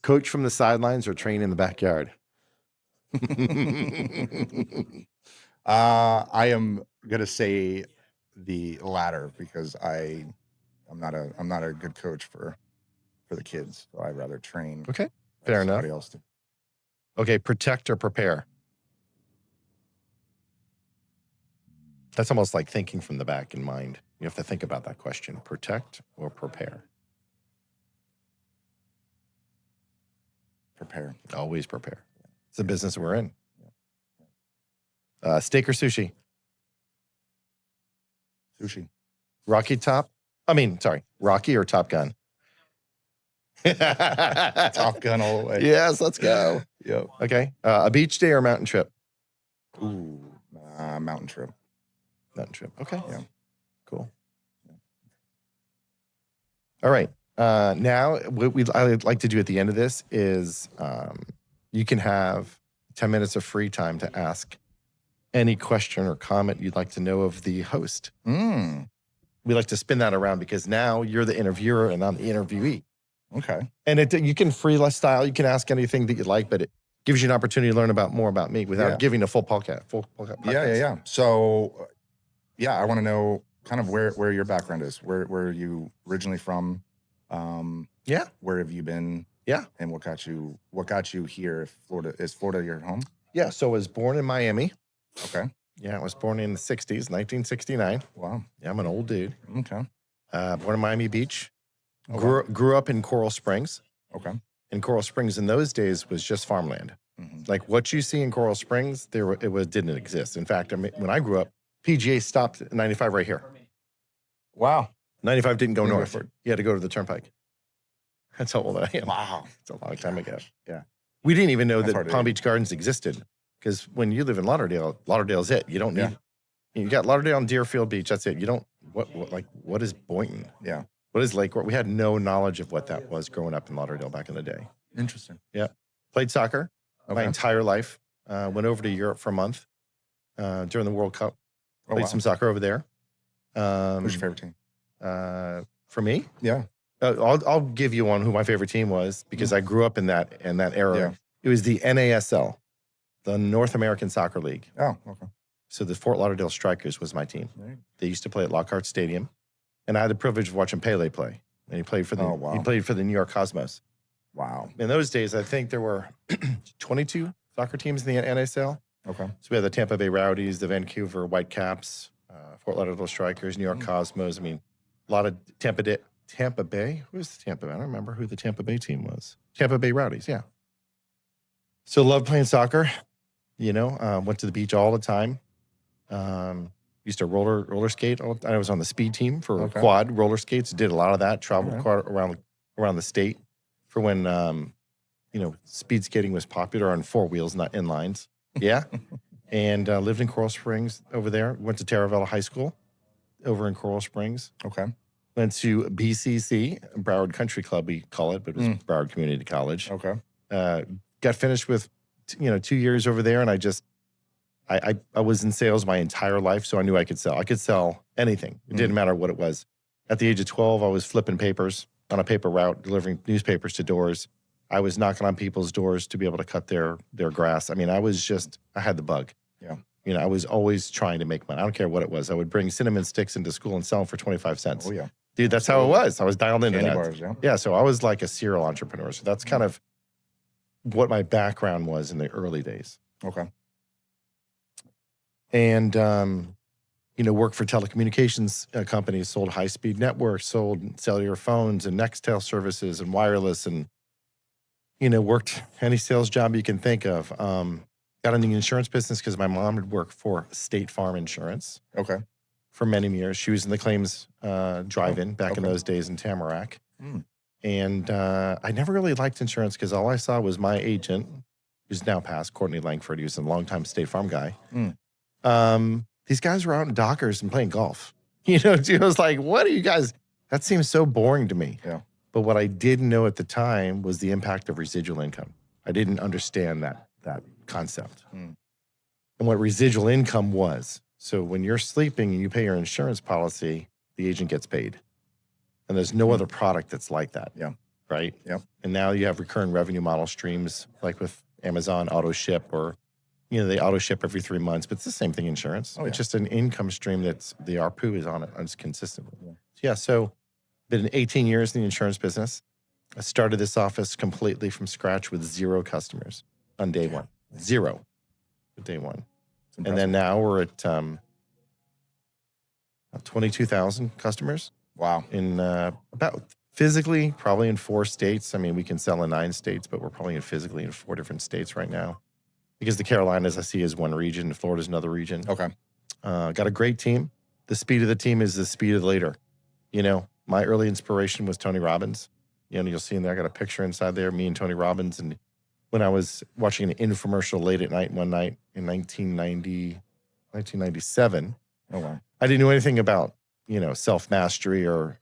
Coach from the sidelines or train in the backyard? I am going to say the latter because I'm not a good coach for the kids. So I'd rather train. Okay. Fair enough. Somebody else to. Okay. Protect or prepare? That's almost like thinking from the back in mind. You have to think about that question. Protect or prepare? Prepare. Always prepare. It's the business we're in. Steak or sushi? Sushi. Rocky or Top Gun? Top Gun all the way. Yes, let's go. Yep. Okay. A beach day or mountain trip? Ooh, mountain trip. Mountain trip. Okay. Yeah. Cool. All right. Now, what I'd like to do at the end of this is you can have 10 minutes of free time to ask any question or comment you'd like to know of the host. We like to spin that around because now you're the interviewer and I'm the interviewee. Okay. And you can freestyle. You can ask anything that you'd like, but it gives you an opportunity to learn more about me without giving a full podcast. Yeah. So, I want to know kind of where your background is. Where are you originally from? Where have you been? Yeah. And what got you here? Is Florida your home? Yeah. So I was born in Miami. Okay. Yeah, I was born in the 60s, 1969. Wow. Yeah, I'm an old dude. Okay. Born in Miami Beach. Okay. Grew up in Coral Springs. Okay. And Coral Springs in those days was just farmland. Mm-hmm. Like what you see in Coral Springs, didn't exist. In fact, when I grew up, PGA stopped at 95 right here. Wow. 95 didn't go north. You had to go to the turnpike. That's how old I am. Wow. It's a long time ago. Yeah. We didn't even know that Palm do. Beach Gardens existed because when you live in Lauderdale, Lauderdale's it. You don't need, you got Lauderdale and Deerfield Beach. That's it. You don't, what is Boynton? Yeah. What is Lake? We had no knowledge of what that was growing up in Lauderdale back in the day. Interesting. Yeah. Played soccer my entire life. Went over to Europe for a month during the World Cup. Played some soccer over there. Who's your favorite team? For me? Yeah. I'll give you one who my favorite team was because I grew up in that era. Yeah. It was the NASL, the North American Soccer League. Oh, okay. So the Fort Lauderdale Strikers was my team. Right. They used to play at Lockhart Stadium, and I had the privilege of watching Pele play. And he played for the New York Cosmos. Wow. In those days, I think there were 22 soccer teams in the NASL. Okay. So we had the Tampa Bay Rowdies, the Vancouver Whitecaps, Fort Lauderdale Strikers, New York Cosmos. I mean, a lot of Tampa Bay. Who was the Tampa Bay? I don't remember who the Tampa Bay team was. Tampa Bay Rowdies, yeah. So loved playing soccer. Went to the beach all the time. Used to roller skate. I was on the speed team for quad roller skates. Did a lot of that. Traveled quad around the state for when speed skating was popular on four wheels, not inlines. Yeah. And lived in Coral Springs over there. Went to Taravella High School over in Coral Springs. Okay. Went to BCC, Broward Country Club, we call it, but it was Broward Community College. Okay. Got finished with, 2 years over there, and I was in sales my entire life, so I knew I could sell. I could sell anything. It didn't matter what it was. At the age of 12, I was flipping papers on a paper route, delivering newspapers to doors. I was knocking on people's doors to be able to cut their grass. I mean, I had the bug. Yeah. I was always trying to make money. I don't care what it was. I would bring cinnamon sticks into school and sell them for 25 cents. Oh, yeah. Dude, that's how it was. I was dialed into Candy that. bars, yeah. Yeah, so I was like a serial entrepreneur. So that's kind of what my background was in the early days. Okay. And, worked for telecommunications companies, sold high-speed networks, sold cellular phones and Nextel services and wireless and, worked any sales job you can think of. Got in the insurance business because my mom had worked for State Farm Insurance. Okay. for many years. She was in the claims drive-in back in okay. those days in Tamarack. Mm. And I never really liked insurance because all I saw was my agent, who's now passed, Courtney Langford. He was a longtime State Farm guy. These guys were out in Dockers and playing golf. You know, I was like, what are you guys? That seems so boring to me. Yeah. But what I didn't know at the time was the impact of residual income. I didn't understand that concept. And what residual income was. So when you're sleeping and you pay your insurance policy, the agent gets paid. And there's no other product that's like that. Yeah. Right? Yeah. And now you have recurring revenue model streams like with Amazon Auto Ship, or, you know, they auto ship every 3 months, but it's the same thing insurance. Oh, yeah. It's just an income stream that's the ARPU is on it consistently. Yeah. So been 18 years in the insurance business. I started this office completely from scratch with 0 customers on day one. 0 at day one. And then now we're at 22,000 customers. Wow. In about physically, probably in 4 states. I mean, we can sell in 9 states, but we're probably physically in 4 different states right now. Because the Carolinas I see is one region, Florida's another region. Okay. Got a great team. The speed of the team is the speed of the leader. You know, my early inspiration was Tony Robbins. You know, you'll see in there, I got a picture inside there, me and Tony Robbins. And when I was watching an infomercial late at night one night in 1997, Oh, wow. I didn't know anything about, you know, self-mastery or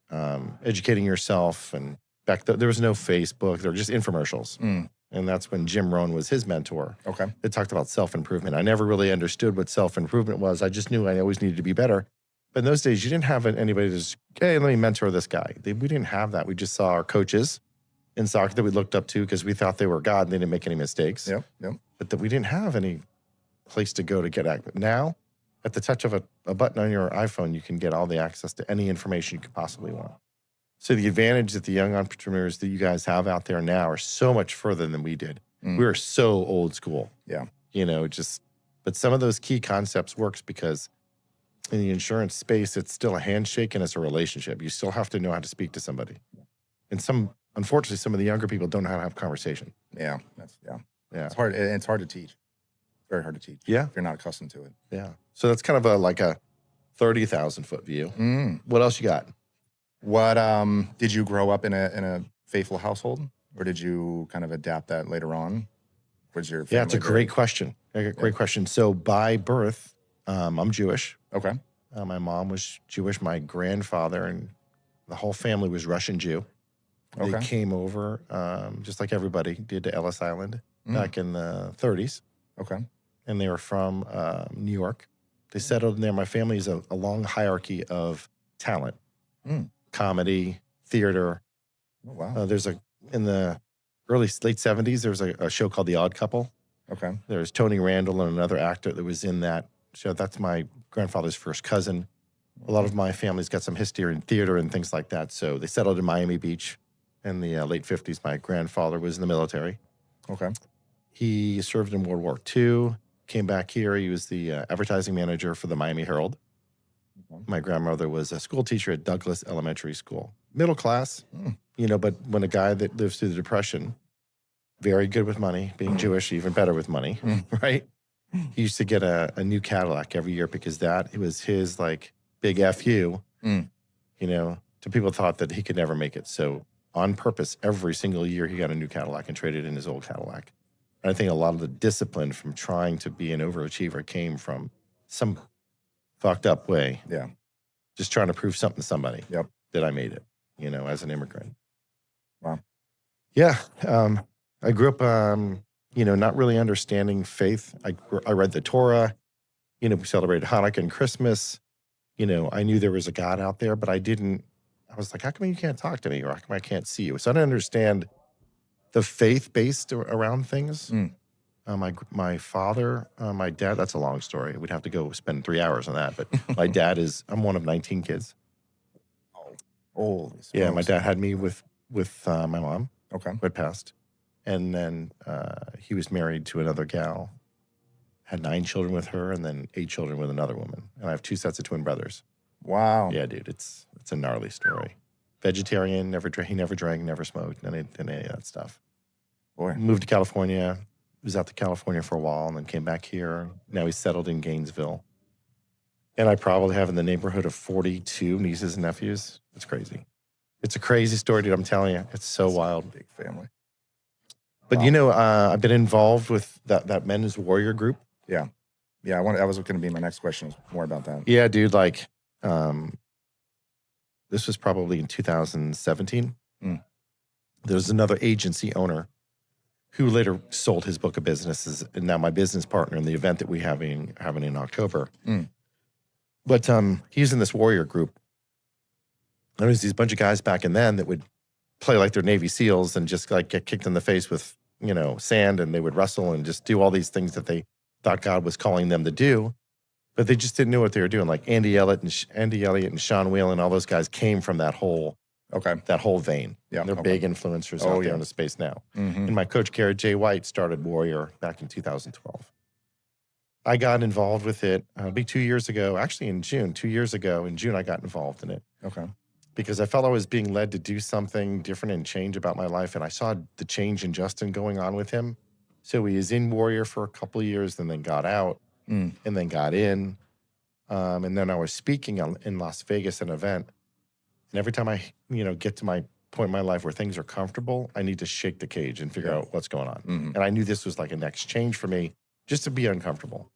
educating yourself. And there was no Facebook. There were just infomercials. And that's when Jim Rohn was his mentor. Okay. They talked about self-improvement. I never really understood what self-improvement was. I just knew I always needed to be better. But in those days, you didn't have anybody to just, hey, let me mentor this guy. We didn't have that. We just saw our coaches in soccer that we looked up to because we thought they were God and they didn't make any mistakes. Yep. But that we didn't have any place to go to get active. Now, at the touch of a button on your iPhone, you can get all the access to any information you could possibly want. So the advantage that the young entrepreneurs that you guys have out there now are so much further than we did. We were so old school. Yeah. You know, but some of those key concepts works because in the insurance space, it's still a handshake and it's a relationship. You still have to know how to speak to somebody. And unfortunately, some of the younger people don't know how to have a conversation. Yeah. Yeah. It's hard. It's hard to teach. Very hard to teach. Yeah. If you're not accustomed to it. Yeah. So that's kind of like a 30,000 foot view. What else you got? What did you grow up in a faithful household, or did you kind of adapt that later on? Was your family it's a great question. Great question. So by birth, I'm Jewish. Okay. My mom was Jewish. My grandfather and the whole family was Russian Jew. They came over, just like everybody did, to Ellis Island back in the 30s. Okay. And they were from New York. They settled in there. My family is a long hierarchy of talent. Comedy, theater. Oh, wow. In the late 70s, there was a show called The Odd Couple. Okay. There's Tony Randall and another actor that was in that show. That's my grandfather's first cousin. A lot of my family's got some history in theater and things like that. So they settled in Miami Beach in the late 50s. My grandfather was in the military. Okay. He served in World War II, came back here. He was the advertising manager for the Miami Herald. My grandmother was a school teacher at Douglas Elementary School. Middle class, you know, but when a guy that lives through the Depression, very good with money, being Jewish, even better with money, right? He used to get a new Cadillac every year because it was his like big FU, you know, to people thought that he could never make it. So on purpose, every single year he got a new Cadillac and traded in his old Cadillac. And I think a lot of the discipline from trying to be an overachiever came from some fucked up way. Yeah. Just trying to prove something to somebody. Yep. That I made it, you know, as an immigrant. Wow. Yeah. I grew up, you know, not really understanding faith. I read the Torah. You know, we celebrated Hanukkah and Christmas. You know, I knew there was a God out there, but I was like, how come you can't talk to me? Or how come I can't see you? So I didn't understand the faith-based around things. My father, my dad, that's a long story. We'd have to go spend 3 hours on that. But my dad I'm one of 19 kids. Oh. Yeah, my dad had me with my mom. Okay. Who had passed. And then he was married to another gal, had 9 children with her, and then 8 children with another woman. And I have 2 sets of twin brothers. Wow. Yeah, dude, it's a gnarly story. Vegetarian, he never drank, never smoked, any of that stuff. Boy. Moved to California, was out to California for a while, and then came back here. Now he's settled in Gainesville. And I probably have in the neighborhood of 42 nieces and nephews. It's crazy. It's a crazy story, dude. I'm telling you. It's so wild. Big family. But Wow. I've been involved with that men's warrior group. Yeah. Yeah. That was going to be my next question, was more about that. Yeah, dude. Like, this was probably in 2017. Mm. There was another agency owner who later sold his book of businesses, and now my business partner in the event that we having in October. Mm. But he's in this warrior group. There was these bunch of guys back in then that would play like they're Navy SEALs and just like get kicked in the face with, sand, and they would wrestle and just do all these things that they thought God was calling them to do, but they just didn't know what they were doing. Like Andy Elliott and Sean Whelan, all those guys came from that whole vein. Yeah. They're big influencers out there in the space now. Mm-hmm. And my coach, Garrett J. White, started Warrior back in 2012. I got involved with it be 2 years ago, actually in June. 2 years ago in June, I got involved in it. Okay. Because I felt I was being led to do something different and change about my life. And I saw the change in Justin going on with him. So he was in Warrior for a couple of years and then got out and then got in. And then I was speaking in Las Vegas, an event. And every time I, get to my point in my life where things are comfortable, I need to shake the cage and figure out what's going on. Mm-hmm. And I knew this was like a next change for me, just to be uncomfortable.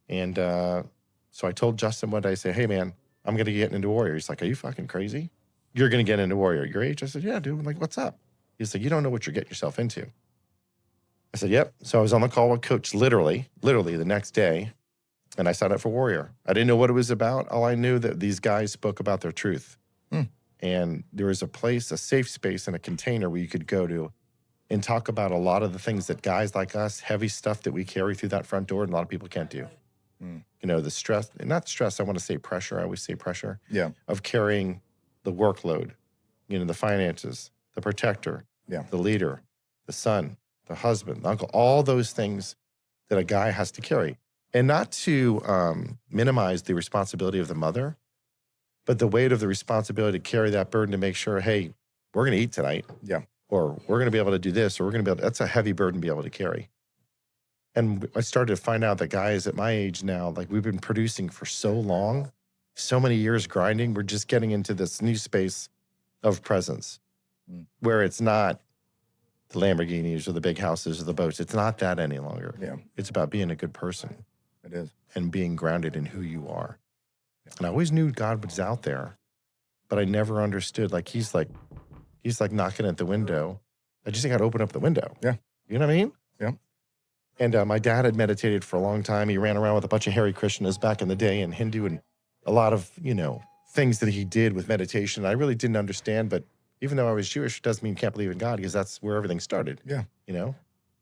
And so I told Justin one day, I said, hey, man, I'm going to get into Warrior. He's like, are you fucking crazy? You're going to get into Warrior at your age? I said, yeah, dude. I'm like, what's up? He's like, you don't know what you're getting yourself into. I said, yep. So I was on the call with Coach literally the next day, and I signed up for Warrior. I didn't know what it was about. All I knew that these guys spoke about their truth. And there was a place, a safe space, and a container where you could go to and talk about a lot of the things that guys like us, heavy stuff that we carry through that front door, and a lot of people can't do. The stress, not stress, I want to say pressure. I always say pressure. Yeah. Of carrying the workload, the finances, the protector, the leader, the son, the husband, the uncle, all those things that a guy has to carry. And not to minimize the responsibility of the mother, but the weight of the responsibility to carry that burden to make sure, hey, we're going to eat tonight. Yeah. Or we're going to be able to do this, or we're going to be able to, that's a heavy burden to be able to carry. And I started to find out that guys at my age now, like we've been producing for so long, so many years grinding, we're just getting into this new space of presence where it's not the Lamborghinis or the big houses or the boats. It's not that any longer. Yeah. It's about being a good person. It is. And being grounded in who you are. And I always knew God was out there, but I never understood. Like he's like knocking at the window. I just got to open up the window. Yeah. You know what I mean? Yeah. And my dad had meditated for a long time. He ran around with a bunch of Hare Krishnas back in the day and Hindu and a lot of, things that he did with meditation. I really didn't understand, but even though I was Jewish, it doesn't mean you can't believe in God because that's where everything started. Yeah.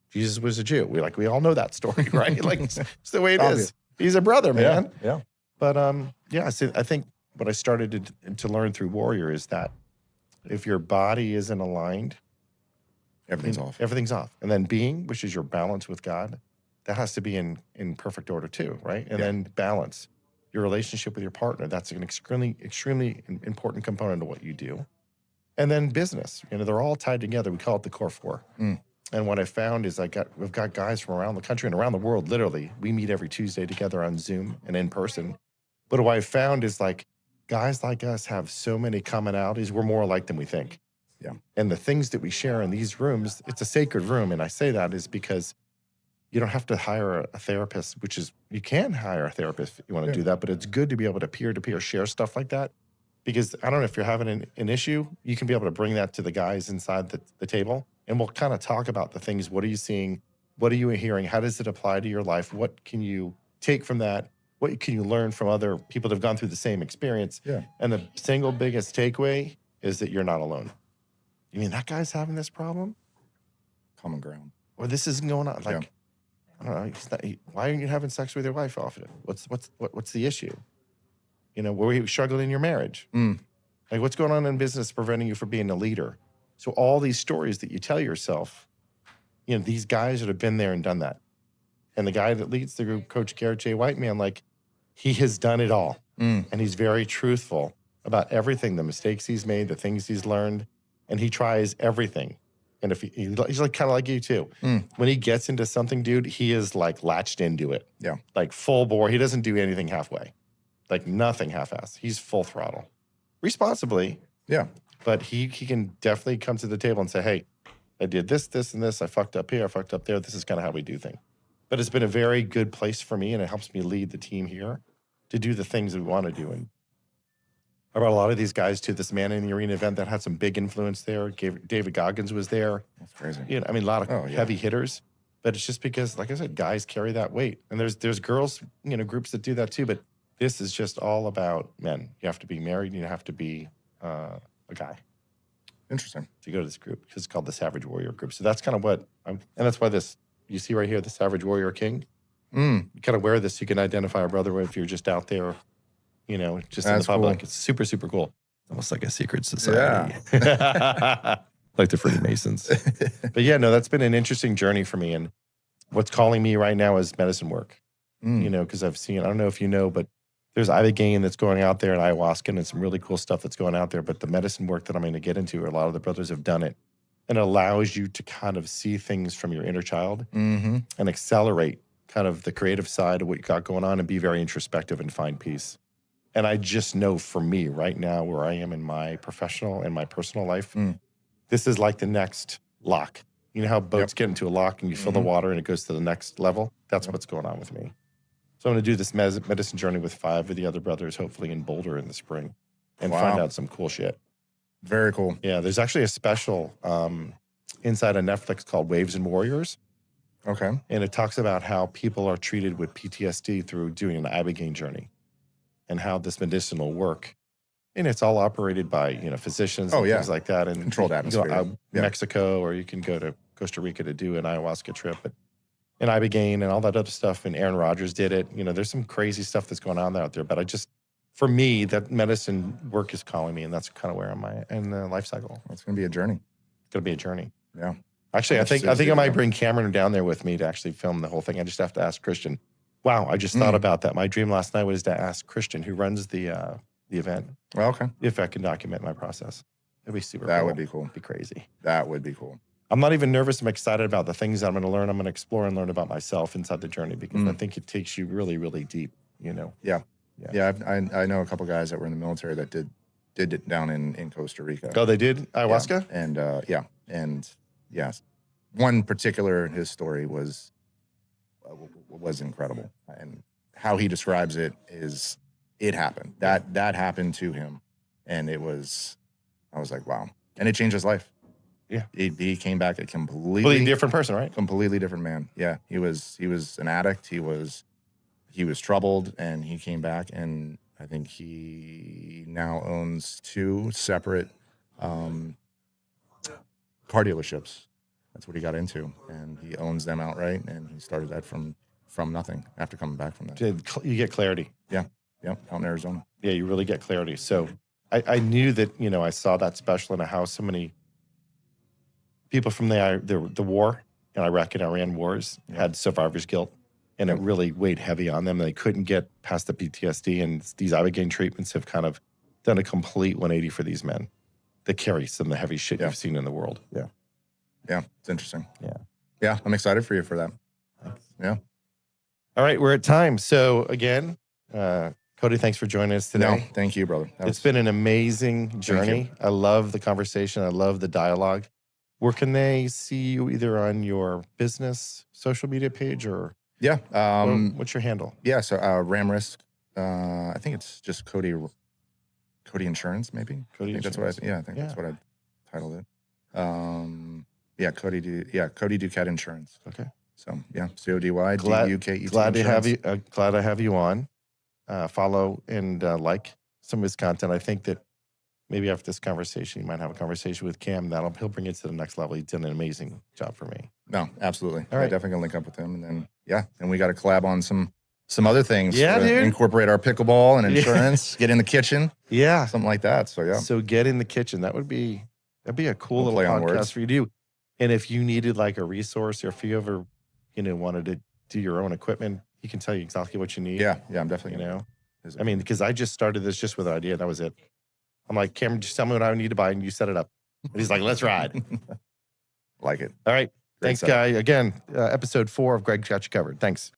Jesus was a Jew. We all know that story, right? Like it's the way it Obvious. is. He's a brother, man. Yeah. But I think what I started to learn through Warrior is that if your body isn't aligned, Everything's off. Everything's off. And then being, which is your balance with God, that has to be in perfect order too, right? And then balance, your relationship with your partner. That's an extremely important component of what you do. And then business, they're all tied together. We call it the core four. And what I found is we've got guys from around the country and around the world, literally. We meet every Tuesday together on Zoom and in person. But what I found is guys like us have so many commonalities. We're more alike than we think. Yeah. And the things that we share in these rooms, it's a sacred room. And I say that is because you don't have to hire a therapist, you can hire a therapist if you want to do that, but it's good to be able to peer-to-peer share stuff like that. Because I don't know if you're having an issue, you can be able to bring that to the guys inside the table. And we'll kind of talk about the things. What are you seeing? What are you hearing? How does it apply to your life? What can you take from that? What can you learn from other people that have gone through the same experience? Yeah. And the single biggest takeaway is that you're not alone. You mean that guy's having this problem? Common ground. Or this isn't going on? I don't know. Why aren't you having sex with your wife often? What's the issue? Were you struggling in your marriage? Like what's going on in business preventing you from being a leader? So all these stories that you tell yourself, these guys that have been there and done that. And the guy that leads the group, Coach Garrett J. White, man, he has done it all. And he's very truthful about everything, the mistakes he's made, the things he's learned, and he tries everything. And if he's kind of like you too. When he gets into something, dude, he is latched into it. Yeah. Full bore. He doesn't do anything halfway. like nothing half-assed. He's full throttle, responsibly. Yeah. But he can definitely come to the table and say, hey, I did this, this, and this. I fucked up here. I fucked up there. This is kind of how we do things. But it's been a very good place for me, and it helps me lead the team here to do the things we want to do. And I brought a lot of these guys to this Man in the Arena event that had some big influence there. David Goggins was there. That's crazy. You know, I mean, a lot of heavy hitters. But it's just because, like I said, guys carry that weight. And there's girls, you know, groups that do that too. But this is just all about men. You have to be married. You have to be a guy. Interesting. To go to this group, because it's called the Savage Warrior Group. So that's kind of what and that's why this, you see right here, the Savage Warrior King. You kind of wear this so you can identify a brother if you're just out there, you know, just in the public. Cool. It's super, super cool. Almost like a secret society. Yeah. Like the Freemasons. But yeah, no, that's been an interesting journey for me. And what's calling me right now is medicine work. You know, because I've seen, I don't know if you know, but there's ibogaine that's going out there and ayahuasca and some really cool stuff that's going out there. But the medicine work that I'm going to get into, a lot of the brothers have done it. And it allows you to kind of see things from your inner child and accelerate kind of the creative side of what you got going on and be very introspective and find peace. And I just know for me right now where I am in my professional and my personal life, this is like the next lock. You know how boats get into a lock and you fill the water and it goes to the next level? That's what's going on with me. So I'm going to do this medicine journey with 5 of the other brothers, hopefully in Boulder in the spring, and find out some cool shit. Very cool. Yeah, there's actually a special inside of Netflix called Waves and Warriors. Okay. And it talks about how people are treated with PTSD through doing an ibogaine journey and how this medicinal work. And it's all operated by, you know, physicians and things like that. And controlled atmosphere. You go Mexico, or you can go to Costa Rica to do an ayahuasca trip. But and ibogaine and all that other stuff. And Aaron Rodgers did it. You know, there's some crazy stuff that's going on out there. But I just, for me, that medicine work is calling me, and that's kind of where I'm at in the life cycle. It's going to be a journey. It's going to be a journey. Yeah. Actually, I think I might bring Cameron down there with me to actually film the whole thing. I just have to ask Christian. Wow, I just thought about that. My dream last night was to ask Christian, who runs the event, well, okay, if I can document my process. It'd be super cool. That would be cool. It'd be crazy. That would be cool. I'm not even nervous. I'm excited about the things that I'm going to learn. I'm going to explore and learn about myself inside the journey, because I think it takes you really, really deep, you know? Yeah. I know a couple guys that were in the military that did it down in Costa Rica. Oh, they did ayahuasca? Yeah. And yes, one particular, his story was incredible. And how he describes it is, it happened. That happened to him. And I was like, wow. And it changed his life. Yeah. He came back a completely different person, right? Completely different man. Yeah. He was an addict. He was troubled, and he came back, and I think he now owns 2 separate car dealerships. That's what he got into, and he owns them outright, and he started that from nothing after coming back from that. You get clarity. Yeah. Out in Arizona. Yeah, you really get clarity. So I knew that, you know, I saw that special in a house. So many people from the war in Iraq and Iran wars had survivor's guilt, and it really weighed heavy on them. They couldn't get past the PTSD, and these ibogaine treatments have kind of done a complete 180 for these men that carry some of the heavy shit you've seen in the world. Yeah, it's interesting. Yeah, I'm excited for you for that. Thanks. Yeah. All right, we're at time. So again, Cody, thanks for joining us today. No, thank you, brother. It's been an amazing journey. I love the conversation. I love the dialogue. Where can they see you, either on your business social media page or what's your handle? Yeah, so Ramrisk. I think it's just Cody Insurance, maybe. Cody Insurance. I think that's what I titled it. Cody Duket Insurance. Okay. So yeah, CODY Glad to have you. Glad to have you on. Follow and like some of his content. I think that maybe after this conversation, you might have a conversation with Cam. He'll bring it to the next level. He's done an amazing job for me. No, absolutely. All right. I definitely gonna link up with him, and then and we got to collab on some other things. Yeah, dude. Incorporate our pickleball and insurance. Get in the kitchen. Yeah, something like that. So yeah. So get in the kitchen. That'd be a cool little podcast for you to do. And if you needed like a resource, or if you ever, wanted to do your own equipment, he can tell you exactly what you need. Yeah, I'm definitely. I mean, because I just started this just with an idea, and that was it. I'm like, Cameron, just tell me what I need to buy, and you set it up. And he's like, let's ride. Like it. All right. Thanks, guy. Again, episode 4 of Greg Got You Covered. Thanks.